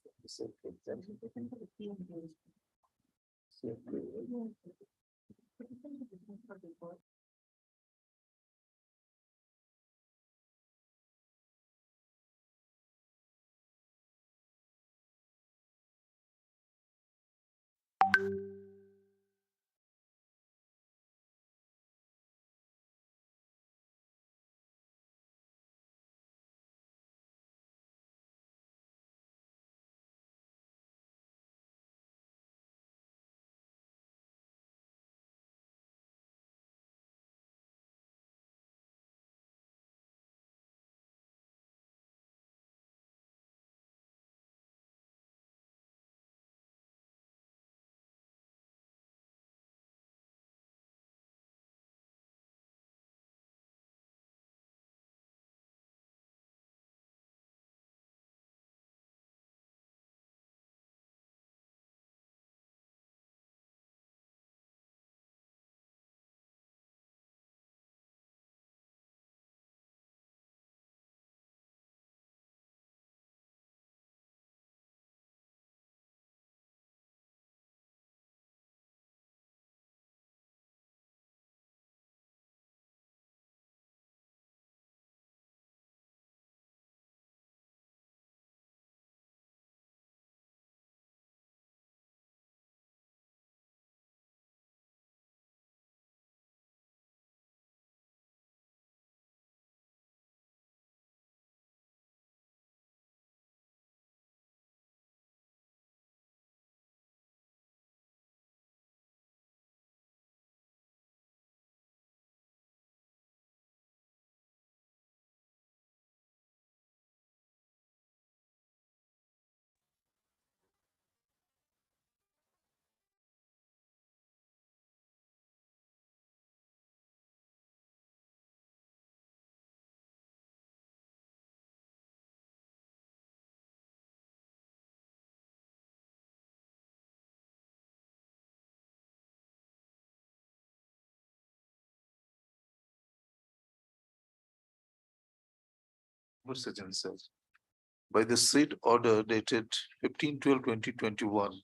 By the said order dated 15/12/2021,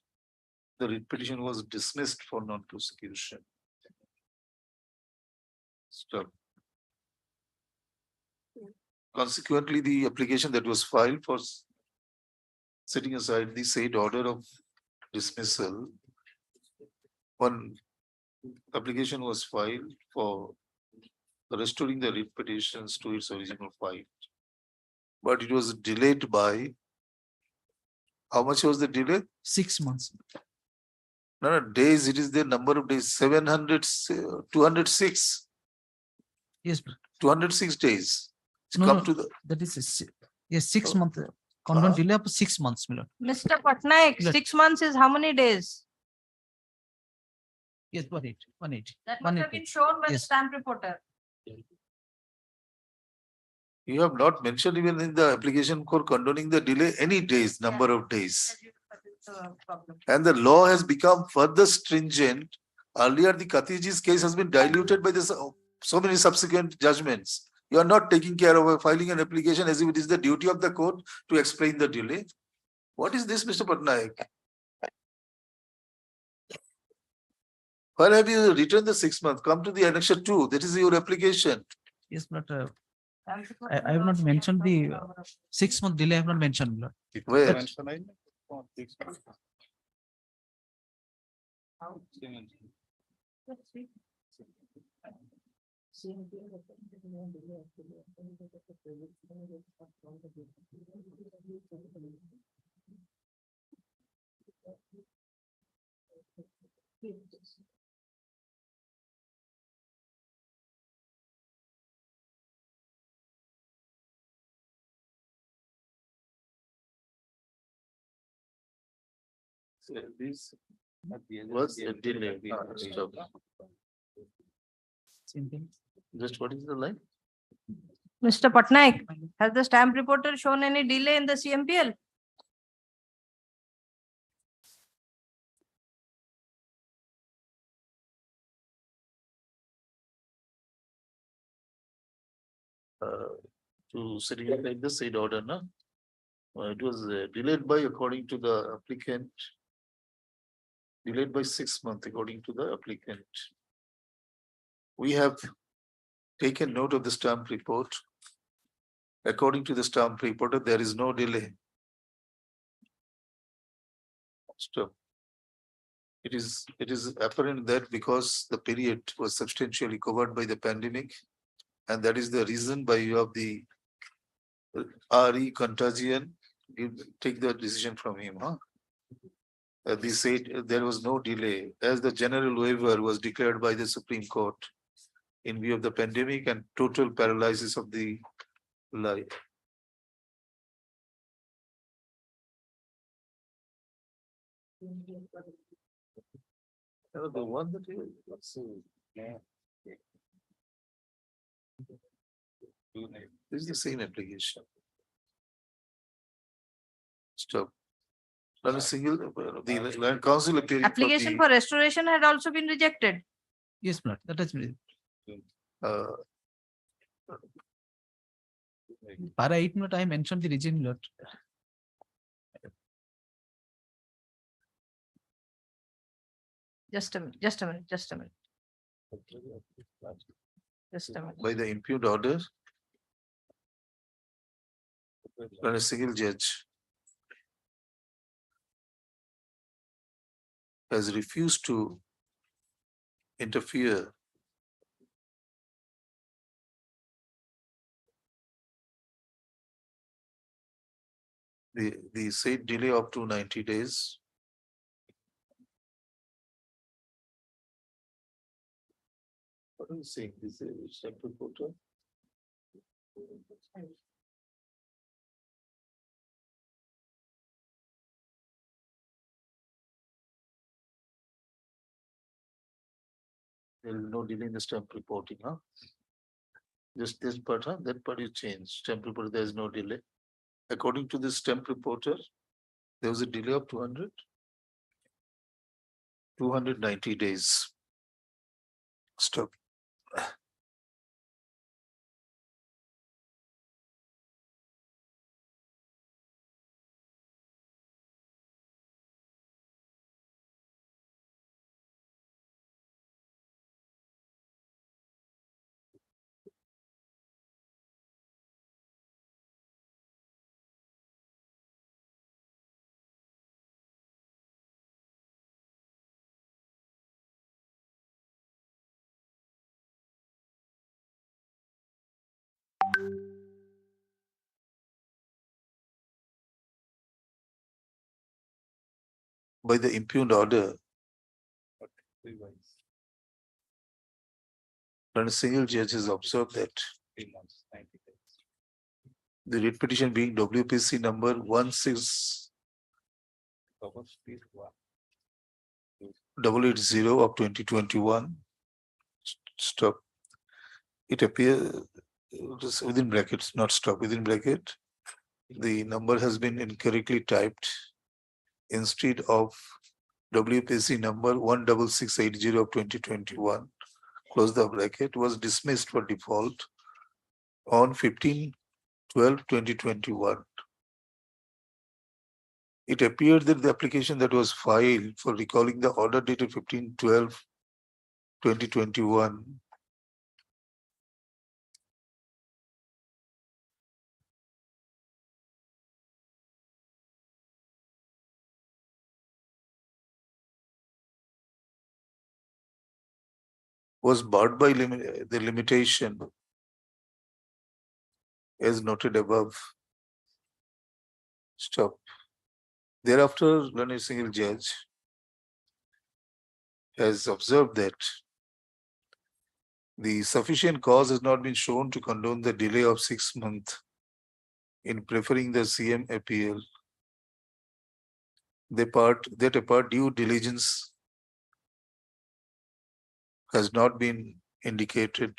the writ petition was dismissed for non-prosecution. Stop. Consequently, the application that was filed for setting aside the said order of dismissal, one application was filed for restoring the writ petitions to its original file. But it was delayed by, how much was the delay? 6 months. No, days, it is the number of days, 206. Yes, 206 days. It's No, come no, to the, that is yes, 6 months. Convent delay up to 6 months, my lord. Mr. Patnaik, Let- 6 months is how many days? Yes, 180. That must have been shown by the Yes. stamp reporter. you have not mentioned even in the application for condoning the delay, any days, number of days. And the law has become further stringent. Earlier, the Khatij's case has been diluted by so many subsequent judgments. You are not taking care of filing an application as if it is the duty of the court to explain the delay. What is this, Mr. Patnaik? Why have you returned the 6 months? Come to the annexure 2. That is your application. Yes, but I have not mentioned the 6 month delay. I have not mentioned. Lord. Where? This was a delay. Stop. Same thing. Just what is the line? Mr. Patnaik, has the stamp reporter shown any delay in the CMPL? To setting it like the said order, no? It was delayed by according to the applicant. Delayed by 6 months according to the applicant. We have taken note of the stamp report. According to the stamp reporter, there is no delay. Stop. It is apparent that because the period was substantially covered by the pandemic, and that is the reason by you of the RE contagion, you take the decision from him, huh? They said there was no delay as the general waiver was declared by the Supreme Court in view of the pandemic and total paralysis of the life. The one that you this is the same application. Stop. Not a single, the land council appearing Application for restoration had also been rejected. Yes, Lord. That has been. Para 8 minute, I mentioned the regime, Lord. Just a minute, just a minute, just a minute. Just a minute. by the impugned order by a single judge has refused to interfere the said delay up to 90 days. What are you saying? This is stamp reporter. There is no delay in the stamp reporting, huh? Just this part, huh? That part you change. Stamp reporter, there is no delay. According to the stamp reporter, there was a delay of 290 days. Stop. By the impugned order, and a single judge has observed that the writ petition being WPC number 16880 of 2021. Stop. It appears within brackets, not stop, within bracket. The number has been incorrectly typed. Instead of WPC number 16680 of 2021, close the bracket, was dismissed for default on 15/12/2021. It appeared that the application that was filed for recalling the order dated 15/12 2021. Was barred by the limitation as noted above. Stop. Thereafter, learned single judge has observed that the sufficient cause has not been shown to condone the delay of 6 months in preferring the CM appeal. That apart, due diligence has not been indicated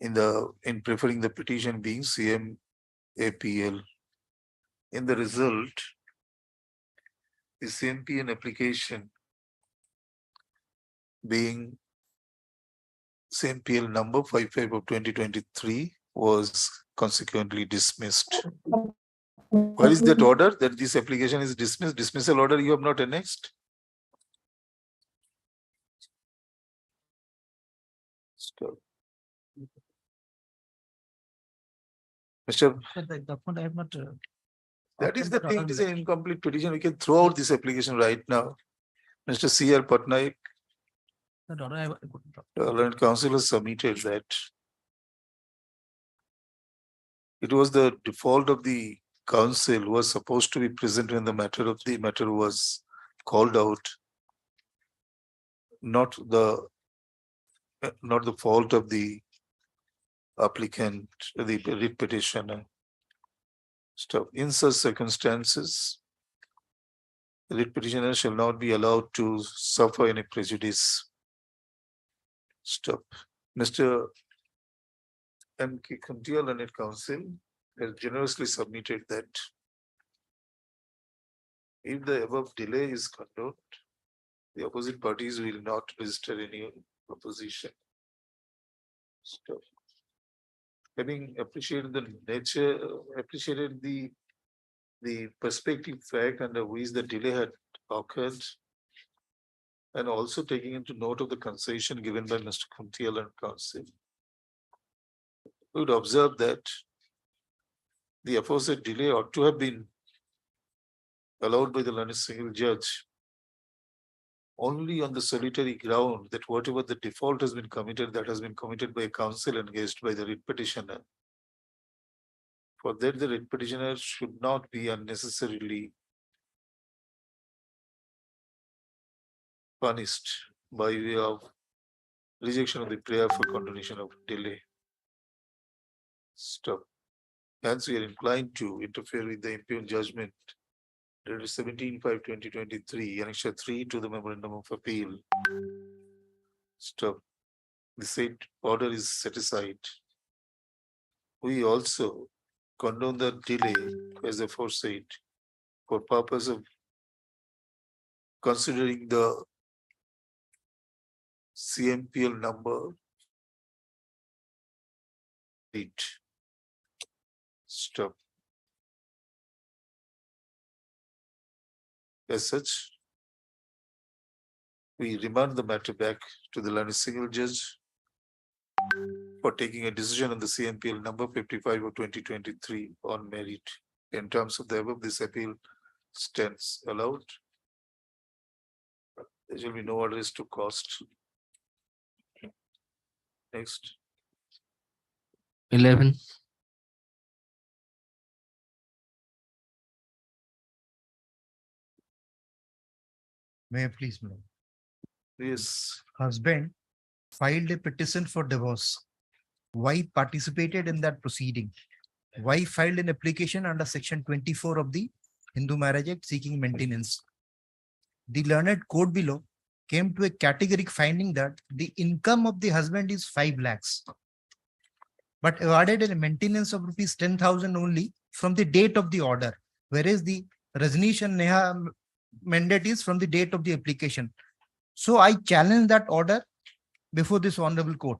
in preferring the petition being CM APL. In the result, the CMPN application being CMPL number 55 of 2023 was consequently dismissed. Where is that order that this application is dismissed? Dismissal order you have not annexed? Stop. Mr. The document I have not. That is the thing, it is an incomplete petition. We can throw out this application right now. Mr. C.R. Patnaik, the learned counsel has submitted that it was the default of the counsel who was supposed to be present when the matter was called out, not the fault of the applicant, the writ petitioner. Stop. In such circumstances, the writ petitioner shall not be allowed to suffer any prejudice. Stop. Mr. M.K. Kuntia, learned counsel, has generously submitted that if the above delay is condoned, the opposite parties will not register any opposition. Stop. Having appreciated the nature, appreciated the perspective fact under which the delay had occurred, and also taking into note of the concession given by Mr. Kuntial and counsel, we would observe that the aforesaid delay ought to have been allowed by the learned single judge only on the solitary ground that whatever the default has been committed, that has been committed by a counsel engaged by the writ petitioner. For that, the writ petitioner should not be unnecessarily punished by way of rejection of the prayer for condonation of delay. Stop. Hence, we are inclined to interfere with the impugned judgment dated 17/5/2023, Annexure 3 to the Memorandum of Appeal. Stop. The said order is set aside. We also condone the delay as aforesaid for purpose of considering the CMPL number 8. Stop. As such, we remand the matter back to the learned single judge for taking a decision on the CMPL number 55 of 2023 on merit. In terms of the above, this appeal stands allowed. There shall be no address to cost. Next. 11. May I please, madam? Yes. Husband filed a petition for divorce. Wife participated in that proceeding. Wife filed an application under Section 24 of the Hindu Marriage Act seeking maintenance. The learned court below came to a categoric finding that the income of the husband is 5 lakhs, but awarded a maintenance of rupees 10,000 only from the date of the order, whereas the Rajneesh and Neha mandate is from the date of the application. So I challenge that order before this honorable court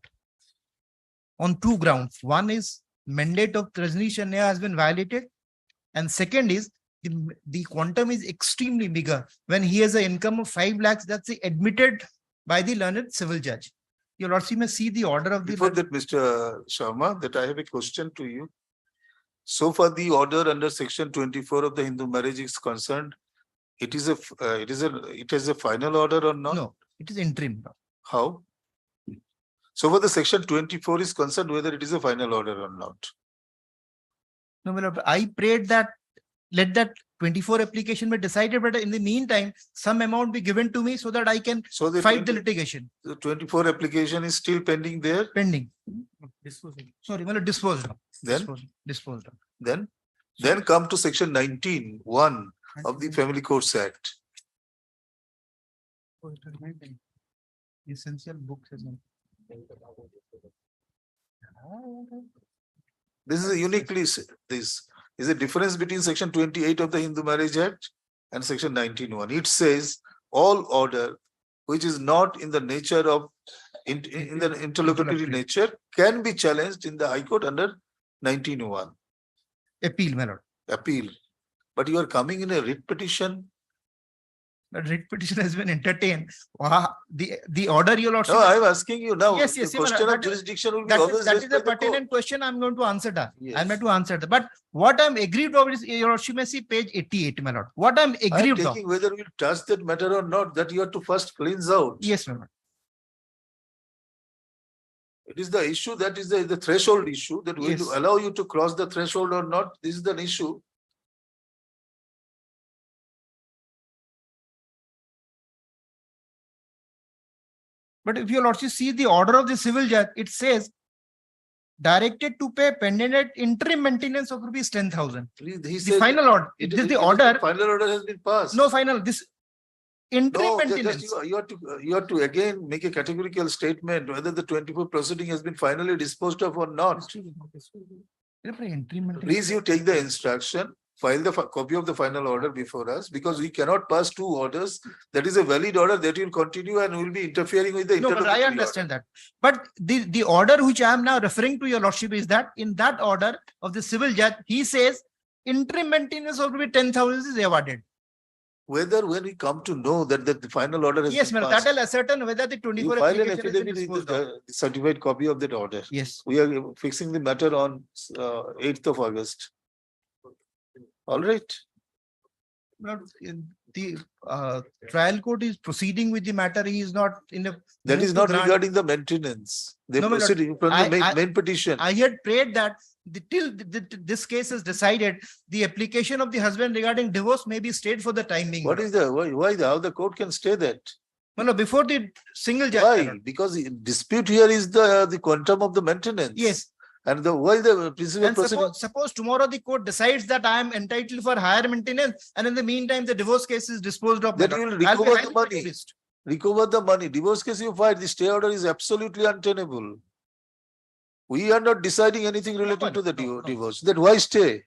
on 2 grounds. One is mandate of Rajneesh and Neha has been violated, and second is the quantum is extremely bigger. When he has an income of 5 lakhs, that's the admitted by the learned civil judge. Your lordship may see the order of the. Before that, Mr. Sharma, that I have a question to you. So far, the order under section 24 of the Hindu marriage is concerned, it has a final order or not? No, it is interim. How? So for the section 24 is concerned whether it is a final order or not. No, my lord, I prayed that let that 24 application be decided, but in the meantime, some amount be given to me so that I can fight the litigation. The 24 application is still pending there? Pending. Sorry, my lord, disposed of. Then? Disposed of. Then come to section 19(1) of the Family Courts Act. Essential books. This is a uniquely, this is a difference between section 28 of the Hindu Marriage Act and section 19(1). It says all order which is not in the nature of, in the interlocutory nature can be challenged in the High Court under 19(1). Appeal, my lord. Appeal. But you are coming in a writ petition. The writ petition has been entertained. The order you lordship. No, I am asking you now. Yes, The question of jurisdiction will be that always is, that raised is by a the court. pertinent question. I'm going to answer that. Yes. I'm going to answer that. But what I'm agreed of is your lordship may see page 88, my lord. What I'm I am agreed of. taking whether we touch that matter or not, that you have to first cleanse out. Yes, my lord. It is the issue that is the threshold issue that will Yes. allow you to cross the threshold or not. This is the issue. But if your lordship see the order of the civil judge, it says directed to pay pendant interim maintenance of rupees 10,000. The final order. It is the order. Final order has been passed. No final. This interim No, maintenance. you have to again make a categorical statement whether the 24 proceeding has been finally disposed of or not. Please, you take the instruction, file the copy of the final order before us, because we cannot pass two orders. That is a valid order that will continue and will be interfering with the No, but I interlocutory understand that. But the order which I am now referring to, your lordship, is that in that order of the civil judge, he says interim maintenance of rupees 10,000 is awarded. Whether when we come to know that the final order has Yes, been ma'am. passed, That will ascertain whether the 24 you file an application has been affidavit with disposed of. the certified copy of that order. Yes. We are fixing the matter on 8th of August. All right. Not in the trial court is proceeding with the matter. He is not in a. That mood is to not grant- regarding the maintenance. They No, my lord, proceeding from the main petition. I had prayed that till this case is decided, the application of the husband regarding divorce may be stayed for the time being. What is the how the court can stay that? No, before the single judge. Why? Because the dispute here is the quantum of the maintenance. Yes. And why the principal And proceeding? suppose tomorrow the court decides that I am entitled for higher maintenance, and in the meantime the divorce case is disposed of. Then my you will lord. I'll be recover the highly money. prejudiced. Recover the money. Divorce case you filed, the stay order is absolutely untenable. We are not deciding anything related to the divorce. Then why stay?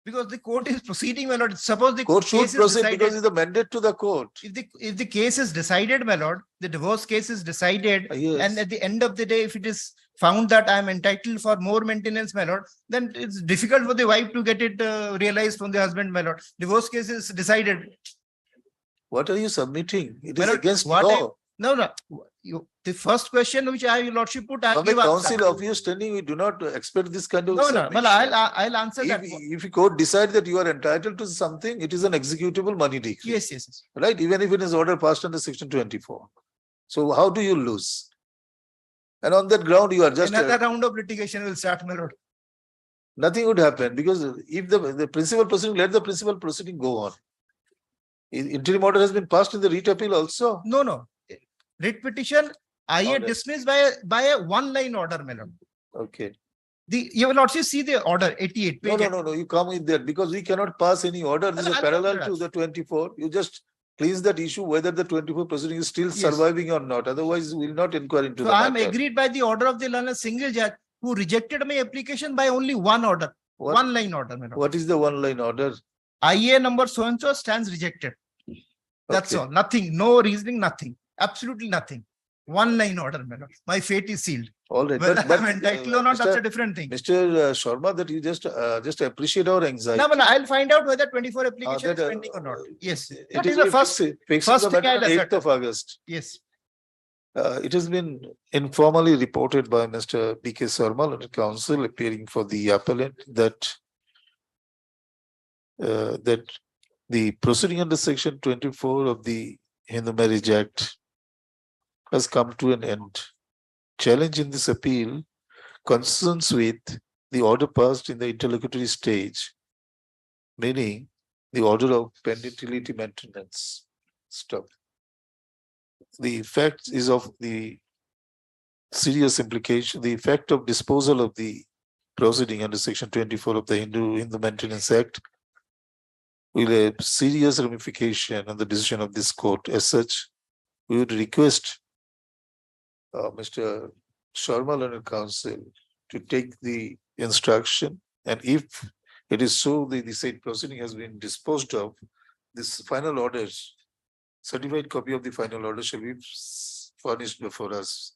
Because the court is proceeding, my lord. Suppose the Court should case is proceed decided. because it's the mandate to the court. If the case is decided, my lord, the divorce case is decided, Yes. and at the end of the day, if it is found that I am entitled for more maintenance, my lord, then it's difficult for the wife to get it realized from the husband, my lord. Divorce case is decided. What are you submitting? It My is lord, against what law. No. The first question which your lordship put, I From a give answer. council of you standing, we do not expect this kind of No, submission. well, I'll answer that. If the court decides that you are entitled to something, it is an executable money decree. Yes. Right? Even if it is order passed under section 24. So how do you lose? And on that ground, you are just Another round of litigation will start, my lord. nothing would happen, because if the principal proceeding, let the principal proceeding go on. Interim order has been passed in the writ appeal also. No. Writ petition, I had Order. dismissed by a one-line order, my lord. Okay. You will also see the order 88. No, page no. You come with that because we cannot pass any order. This is I'll parallel come to to the 24. You just cleanse that issue whether the 24 proceeding is still surviving or not. Otherwise, we will not inquire into So the I am matter. agreed by the order of the learned single judge who rejected my application by only one order, What? one line order. My lord. What is the one line order? IA number so and so stands rejected. That's Okay. all. Nothing. No reasoning. Nothing. Absolutely nothing. One line order, my lord. My fate is sealed. All right. Whether I'm entitled or not, that's a different thing. Mr. Sharma, that you just appreciate our anxiety. No, I'll find out whether 24 application that, is pending or not. Yes. It That is is the first fixing first the thing matter I'll on 8th ascertain. of August. Yes. It has been informally reported by Mr. B.K. Sarmal and counsel appearing for the appellant that the proceeding under section 24 of the Hindu Marriage Act has come to an end. Challenge in this appeal concerns with the order passed in the interlocutory stage, meaning the order of pendentility maintenance. Stop. The effect is of the serious implication. The effect of disposal of the proceeding under section 24 of the Hindu Maintenance Act will have serious ramification on the decision of this court. As such, we would request Mr. Sharma and counsel to take the instruction, and if it is so, the said proceeding has been disposed of, this final orders, certified copy of the final order shall be furnished before us.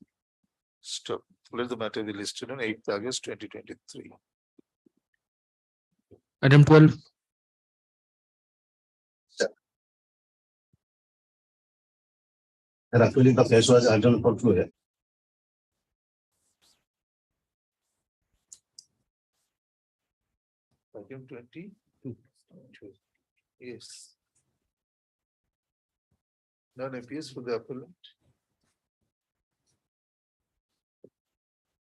Stop. Let the matter be listed on 8th August 2023. Item 12. Actually, the case was adjourned for today. Item 22. Yes. None appears for the appellant.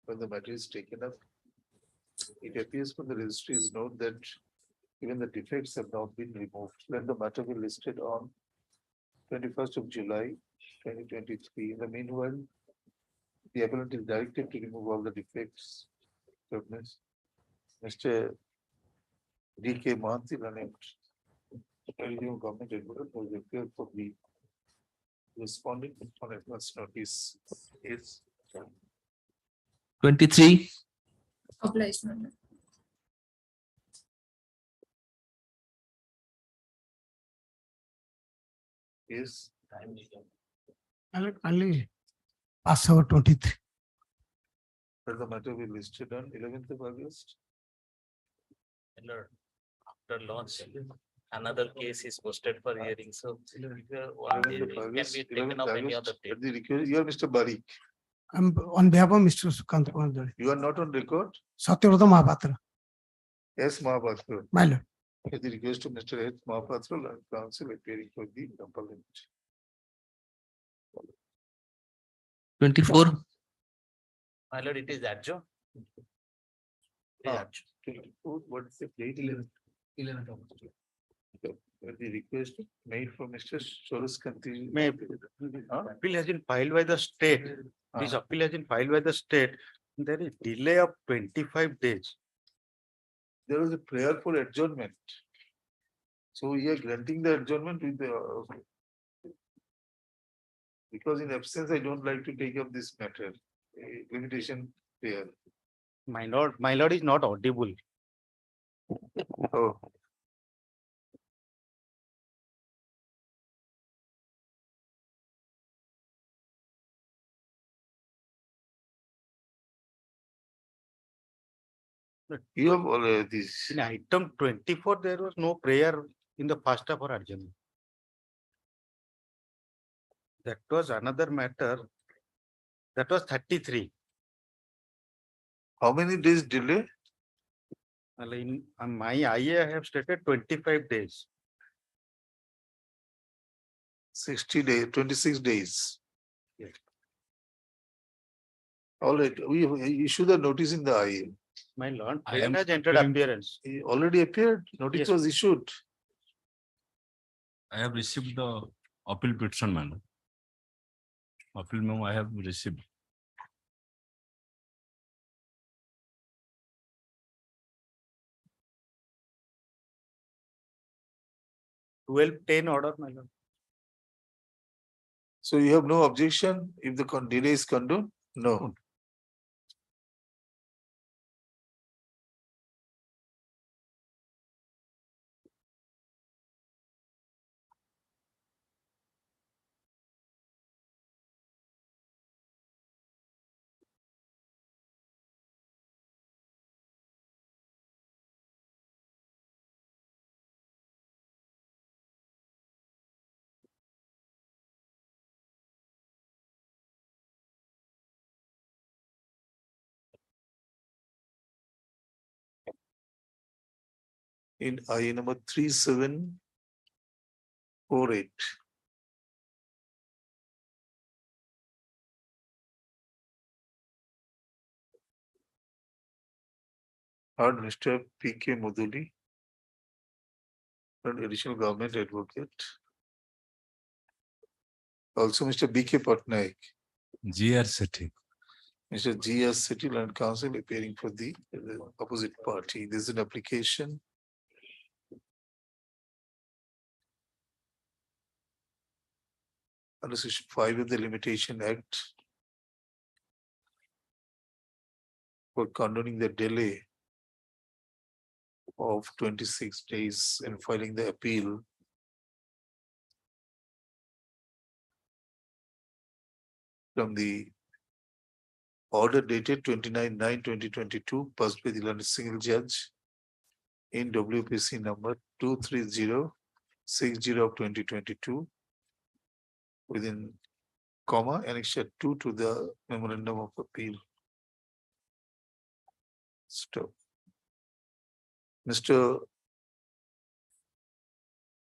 When the matter is taken up, it appears from the registry's note that even the defects have not been removed. Let the matter be listed on 21st of July 2023. In the meanwhile, the appellant is directed to remove all the defects. Mr. D.K. Mahanti, government advocate, was appeared for the responding on advance notice. Is 23. Obliged. Is Only pass over 23. Let the matter be listed on 11th of August. After launch, another case is posted for hearing. So one day it can be taken up any other date. You are Mr. Barik. I'm on behalf of Mr. Sukant Kumar Dare. You are not on record? Satyavrata Mahapatra. Yes, Mahapatra. My lord. At the request of Mr. H. Mahapatra, counsel appearing for the appellant. 24. My lord, it is adjourned. What is the date? 11th of August. The request made for Mr. Soros Kanti. Appeal has been filed by the state. This appeal has been filed by the state. There is delay of 25 days. There was a prayer for adjournment. So we are granting the adjournment with the because in absence, I don't like to take up this matter. Limitation prayer. My lord is not audible. Oh. You have already this. In item 24, there was no prayer in the first half or adjournment. That was another matter. That was 33. How many days delay? Well, in my IA, I have stated 25 days. 60 days, 26 days. Yes. All right, we issue the notice in the IA. My lord, prayer has entered appearance. He already appeared. Notice Yes. was issued. I have received the appeal petition, man. Appeal memo I have received. (12:10) order, my lord. So you have no objection if the delay is condoned? No. in I number 3748. Heard Mr. P.K. Muduli, and additional government advocate. Also Mr. B.K. Patnaik. G.R. Sethi. Mr. G.R. Sethi, Land Council, appearing for the opposite party. This is an application under Section 5 of the Limitation Act for condoning the delay of 26 days in filing the appeal from the order dated 29/9/2022 passed by the London single judge in WPC number 23060 of 2022 within comma annexure 2 to the memorandum of appeal. Stop. Mr.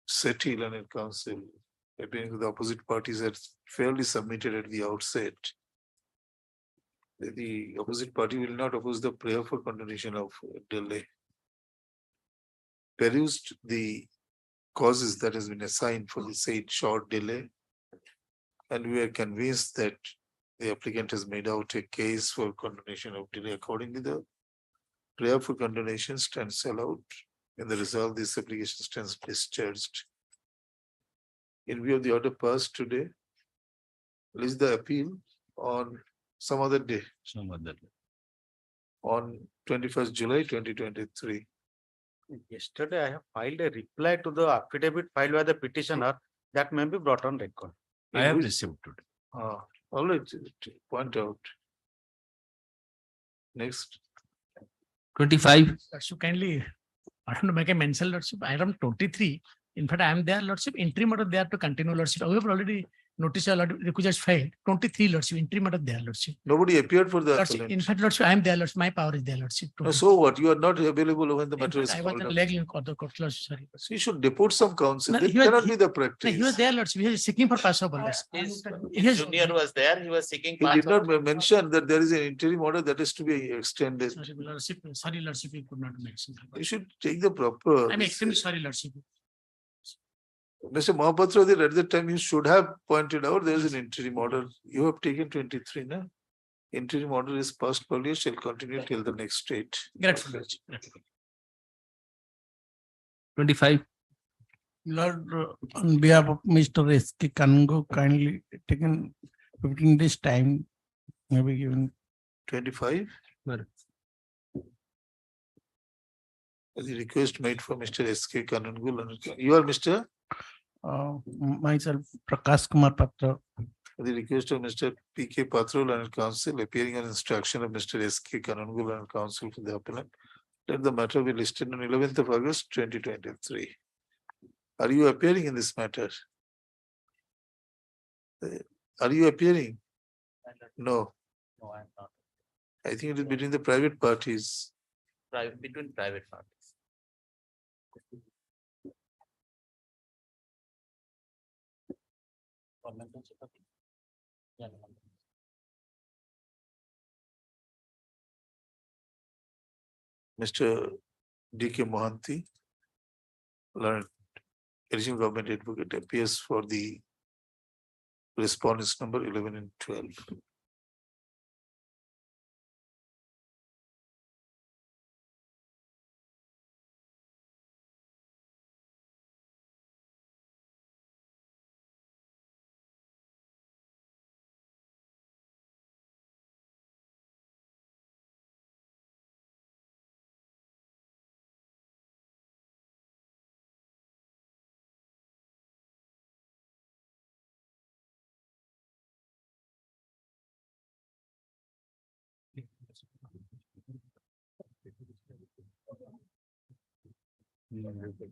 Sethi, Learned Council, appearing to the opposite parties, had fairly submitted at the outset that the opposite party will not oppose the prayer for continuation of delay. Perused the causes that has been assigned for the said short delay, and we are convinced that the applicant has made out a case for continuation of delay. Accordingly, the prayer for continuation stands allowed. In the result, this application stands discharged. In view of the order passed today, release the appeal on some other day. Some other day. On 21st July 2023. Yesterday, I have filed a reply to the affidavit filed by the petitioner that may be brought on record. I have received today. All right, point out. Next. 25. Lordship, kindly, I want to make a mention, Lordship, item 23. In fact, I am there, Lordship, interim order there to continue, Lordship. We have already noticed a lot of recusals filed. 23, Lordship, interim order there, Lordship. Nobody appeared for the Lordship, appellant. in fact, Lordship, I am there, Lordship. My power is there, Lordship. So what? You are not available when the matter is I was called in up. leg in court, the court, Lordship, sorry. So you should deport some counsel. No, That he was- cannot be the practice. He was there, Lordship. He was seeking for pass over. His Yes. junior was there, he was seeking. He pass did not out. mention that there is an interim order that is to be extended. Sorry, Lordship, sorry, Lordship, you could not mention. You should take the proper. I'm extremely sorry, Lordship. Mr. Mahapatra, at the time you should have pointed out there is an interim order. You have taken 23, na? Interim order is passed earlier, shall continue till the next date. Grateful, Lordship. 25. Lord, on behalf of Mr. S.K. Kango, kindly taken 15 days time, maybe given. 25. The request made for Mr. S.K. Kanungul. You are Mr. Myself, Prakash Kumar Patra. The request of Mr. P.K. Patrol and Council appearing on instruction of Mr. S.K. Kanungul and Council for the appellant. Let the matter be listed on 11th of August 2023. Are you appearing in this matter? Are you appearing? No. No, I'm not. I think it is between the private parties. Between private parties. Mr. D.K. Mohanty, learned additional government advocate, appears for the respondents number 11 and 12.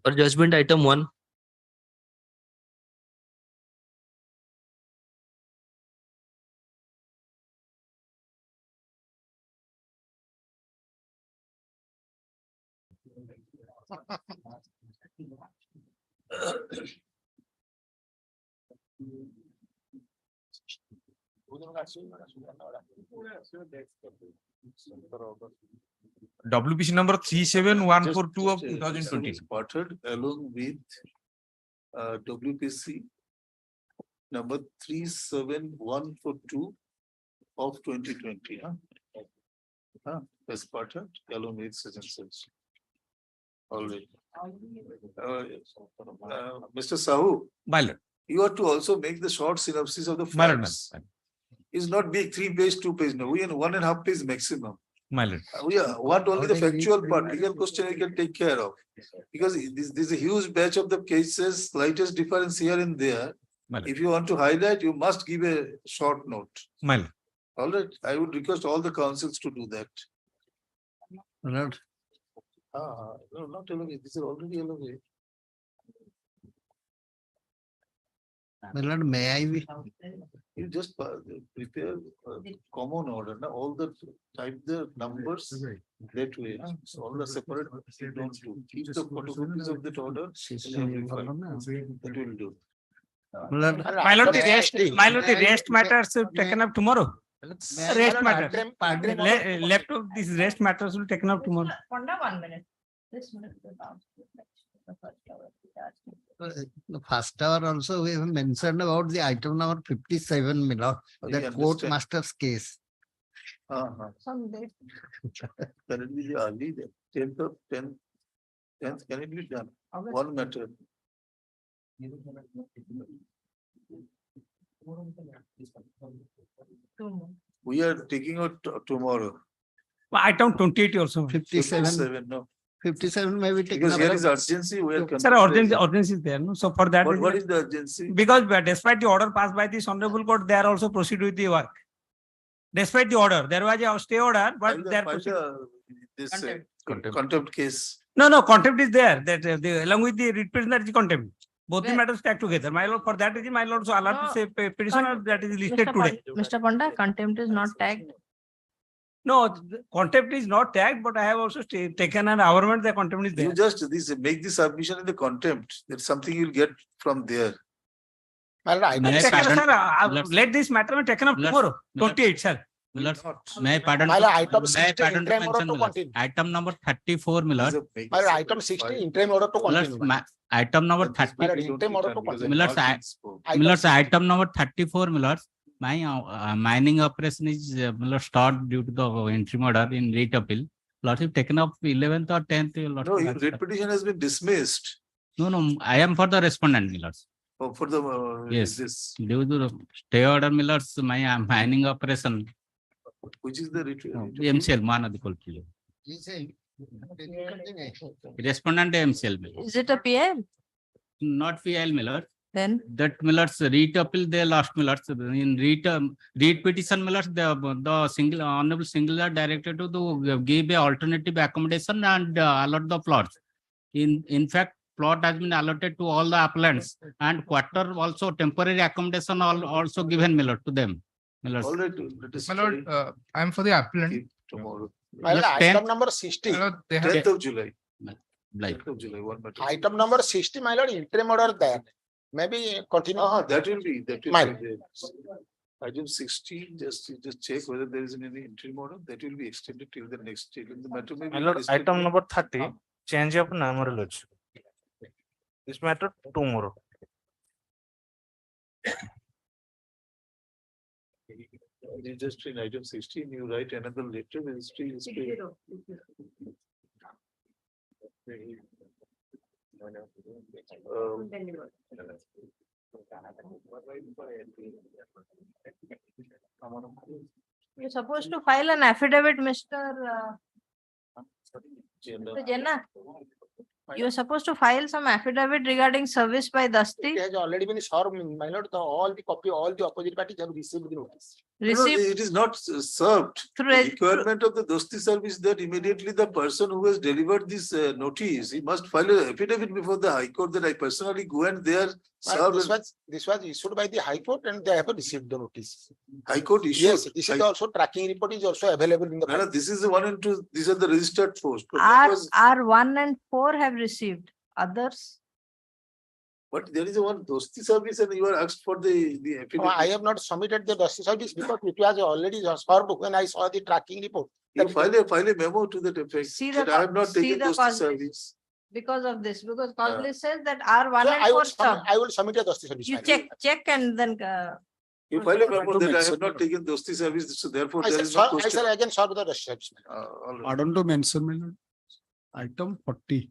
For judgment item 1. WPC number 37142 of Just, 2020. Spotted along with WPC number 37142 of 2020. As spotted along with such and such. Already. Mr. Sahu, My lord. you have to also make the short synopsis of the My lord, facts. It's not big 3-page, 2-page. No, we have 1.5 page maximum. my lord. We want only the factual part. Legal question we can take care of. Because this is a huge batch of the cases, slightest difference here and there. My lord. If you want to highlight, you must give a short note. My lord. All right, I would request all the councils to do that. Lord, No, not LOA. This is already LOA. my lord, may I be? You just prepare common order. Now all the type the numbers that way. So all the separate you don't do. Keep the photocopies of that order. That will do. My lord, the rest matters taken up tomorrow. Rest matter. Left of these rest matters will taken up tomorrow. 1 minute. This minute. The first hour also we have mentioned about the item number 57, my lord, the court understand. master's case. Someday. Can it be early then? 10th of 10th, can it be done? One matter. We are taking out tomorrow. Item 28 also. 57, No. 57 may be taken Because up. here is urgency, we are. Sir, urgency is there. No? So for that. What is the urgency? Because despite the order passed by this honorable court, they are also proceed with the work. Despite the order, there was a stay order, but they are proceed. This contempt case. No, contempt is there. That along with the writ petition, that is contempt. Both the matters tagged together. My lord, for that reason, my lord, so allowed to say petitioner that is listed today. Mr. Panda, contempt is not tagged. No, contempt is not tagged, but I have also taken an hourment the contempt is there. You just make the submission in the contempt. That's something you'll get from there. Let this matter be taken up tomorrow, 28, sir. May I pardon? item May I 60 pardon to interim order mention, to my lord. continue. Item number 34, my lord. Item 60 interim order to continue. Item number 30. Interim order to continue. Millards, item number 34, Millards. My mining operation is stopped due to the interim order in rate appeal. Lordship taken up 11th or 10th. No, your writ petition has been dismissed. No, I am for the respondent, Millards. Oh, for the Yes, this, due to the stay order, Millards, my mining operation. which is the MCL, Manadikol. Respondent MCL. Is it a PL? Not PL, Millard. Then? That Millards read appeal, they lost Millards. In read petition, Millards, the single honorable singular directed to give a alternative accommodation and allot the plots. In fact, plot has been allotted to all the applicants and quarter also temporary accommodation also given Millard to them. Millards. All right, let us My lord, I am for the appellant. tomorrow. Item number 60. My lord, they have 10th of July. Like 10th of July, one matter. Item number 60, my lord, interim order there. Maybe continue. That will be, Mine. there. Item 60, just check whether there is any interim order, that will be extended till the next till the matter may be. My lord, listed item by- number 30, change of numerology. This matter tomorrow. You just in item 16, you write another letter, will still. You're supposed to file an affidavit, Mr. Jenna. You're supposed to file some affidavit regarding service by Dasti. It has already been served, my lord, all the opposite parties have received the notice. received it is not served. through The a- requirement of the Dosti service that immediately the person who has delivered this notice, he must file an affidavit before the High Court that I personally go and there serve. This was issued by the High Court and they have received the notice. High Court issued. Yes, this is also tracking report is also available in the. No, this is the 1 and 2. These are the registered posts. But R1 and 4 have received. Others? But there is a one Dosti service and you are asked for the affidavit. I have not submitted the Dosti service because it was already served when I saw the tracking report. You file a memo to that effect. See that the I have not see taken the Dosti cause- service. Because of this, because Cosplay says that R1 So and 4 served. I will submit a Dosti service. You file. check and then You file a memo that I have not taken Dosti service, so therefore I there said, is no I question. said I can serve the Dosti service. All right. Pardon to mention, my lord. Item 40.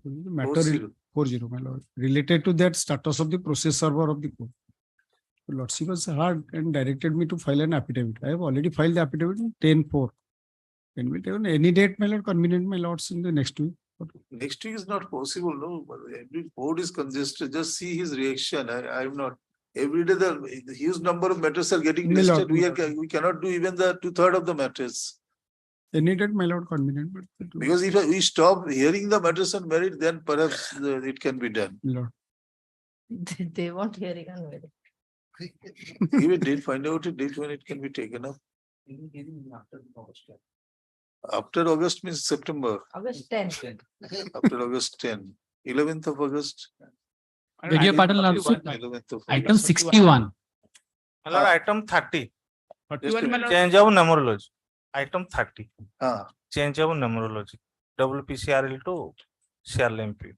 Matter 40. 40, my lord. Related to that status of the process server of the court. Lordship has heard and directed me to file an affidavit. I have already filed the affidavit on 10/4. Can we take on any date, my lord, convenient, my lords, in the next week? Next week is not possible, no. Every board is congested. Just see his reaction. I am not. Every day the huge number of matters are getting My lord, listed. We cannot do even the 2/3 of the matters. Any date, my lord, convenient. But Because if we stop hearing the matters on merit, then perhaps it can be done. Lord. they won't hear it on merit. Give a date, find out a date when it can be taken up. After August means September. August 10. After August 10. 11th of August. Video pardon, Lordship. 11th of Item August. 61. Hello, item 30. Just Change of numerology. Item 30. Ah. Change of numerology. WPCRL to CRLMP.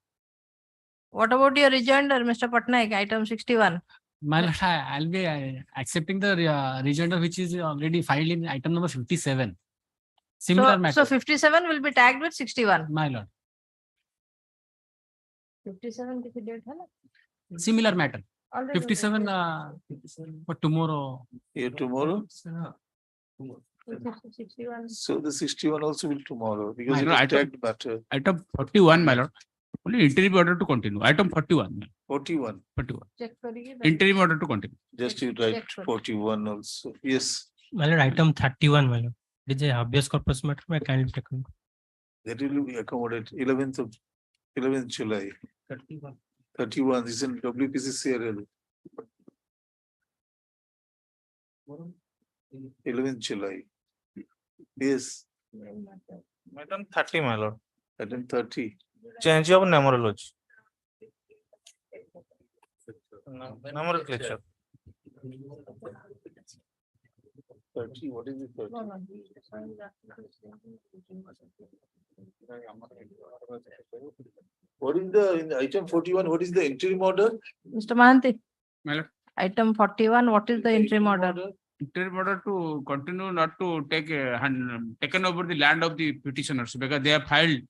What about your rejoinder, Mr. Patnaik, item 61? My lord, I'll be accepting the rejoinder which is already filed in item number 57. Similar matter. So 57 will be tagged with 61. My lord. 57 किसी date है ना? Similar matter. Already 57 for tomorrow. Here tomorrow. 61. So the 61 also will tomorrow because My it lord, is item- tagged matter. Item 41, my lord. Only interim order to continue. Item 41. 41. 41. Check करिए. Interim order to continue. Just you write Check for it. 41 also. Yes. My lord, item 31, my lord. It is a habeas corpus matter. May I kindly take note? That will be accommodated 11th July. 31 is in WPC CRL. 11th July. Yes. Item 30, my lord. Item 30. Change of numerology. Nomenclature. 30. What is it? 30? No, no. What is the in item 41? What is the interim order? Mr. Mahanti, My lord. item 41, what is the interim order? Interim order to continue not to take taken over the land of the petitioners because they have filed,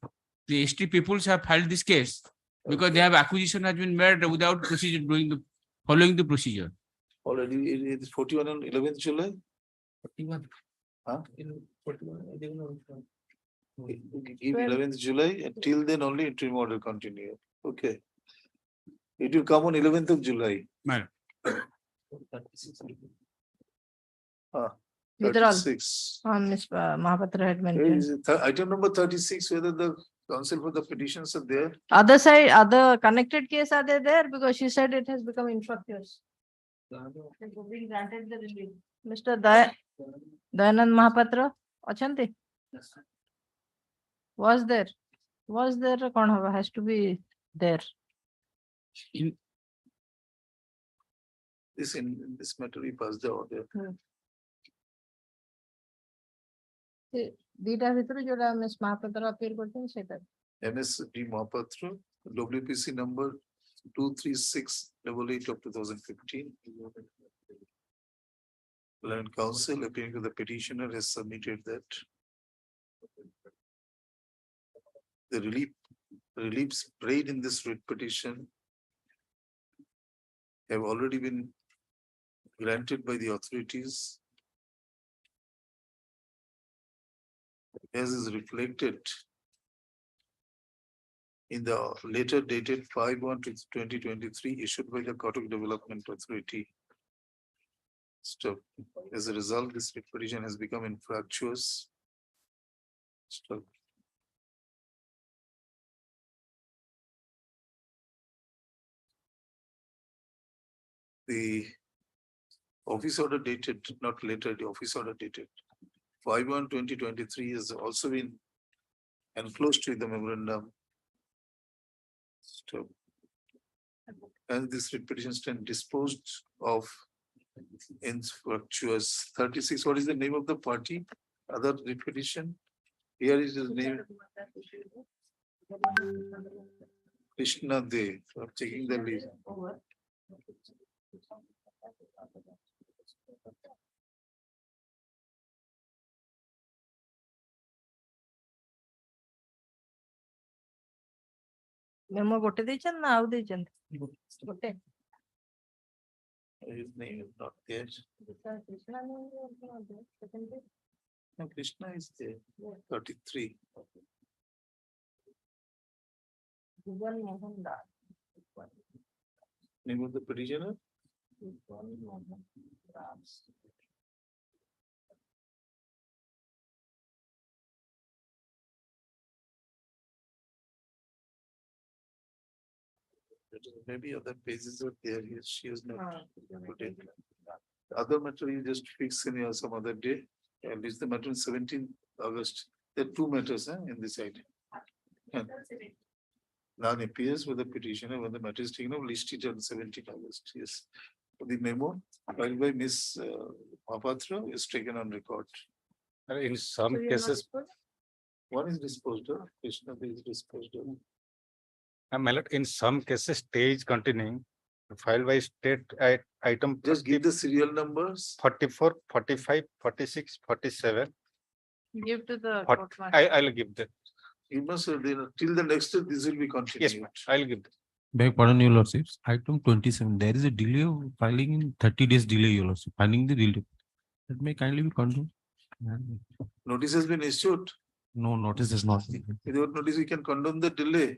the ST peoples have filed this case because they have acquisition has been made without procedure following the procedure. Already it is 41 on 11th July. 41. Huh? Give 11th July until then only interim order continue. Okay. It will come on 11th of July. My Withdrawal. 36. Ms. Mahapatra had Here mentioned. is item number 36, whether the counsel for the petitions are there. Other side, other connected case, are they there? Because she said it has become infructuous. Being granted the relief. Mr. Dayanand Mahapatra, Achanti? Was there? Was there? Kaun hoga? Has to be there. In this matter, we pass the order. Dita Vitru, Joda, Ms. Mahapatra appear করছেন সেটা। MSD Mahapatra, WPC number 23688 of 2015. Land Council appearing to the petitioner has submitted that the reliefs prayed in this writ petition have already been granted by the authorities as is reflected in the letter dated 5/1/2023 issued by the Kotak Development Authority So as a result, this petition has become infractuous. So the office order dated, not later, the office order dated 5/1/2023 has also been enclosed with the memorandum. So, and this petition stand disposed of infractuous 36. What is the name of the party? Other petition? Here is the name. Krishna De. I'm checking the list. Memo gote ଦେଇଛନ୍ତି ନା ଆଉ ଦେଇଛନ୍ତି? ଗୋଟେ His name is not there. Krishna name is not there. Second page. No, Krishna is there. 33. Bhuvan Mohan Das. Name of the petitioner? Bhuvan Mohan Das. Maybe other pages are there. She is not put in. Other matter you just fix in your some other day. And it's the matter on 17th August. There are two matters in this item. Now it appears with the petitioner when the matter is taken up, listed on 17th August. Yes. The memo filed by Miss Mahapatra is taken on record. In some cases, One is disposed of, Krishna is disposed of. my lord, in some cases, stage continuing, filed by state item. Just give the serial numbers. 44, 45, 46, 47. Give to the What- court martial. I'll give that. You must till the next step, this will be Yes, continued. ma'am. I'll give that. Beg pardon, your lordships. Item 27. There is a delay of filing in 30 days delay, your lordship. Finding the delay. That may kindly be continued. Notice has been issued. No notice is not. Without notice, we can condone the delay.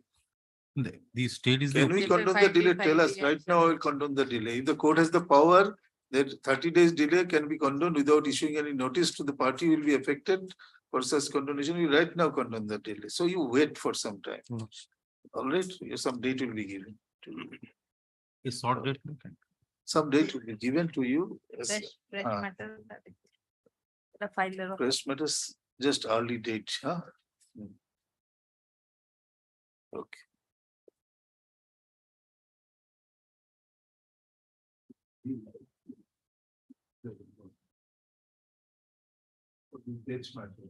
The state is Can the. we condone the delay? Tell us right now, I will condone the delay. If the court has the power, that 30 days delay can be condoned without issuing any notice to the party will be affected for such condonation. We right now condone the delay. So you wait for some time. All right, some date will be given to you. A short date. Some date will be given to you. as- Fresh ah, matter. The filer of. Fresh matters, just early date, huh? Okay. Dates matter.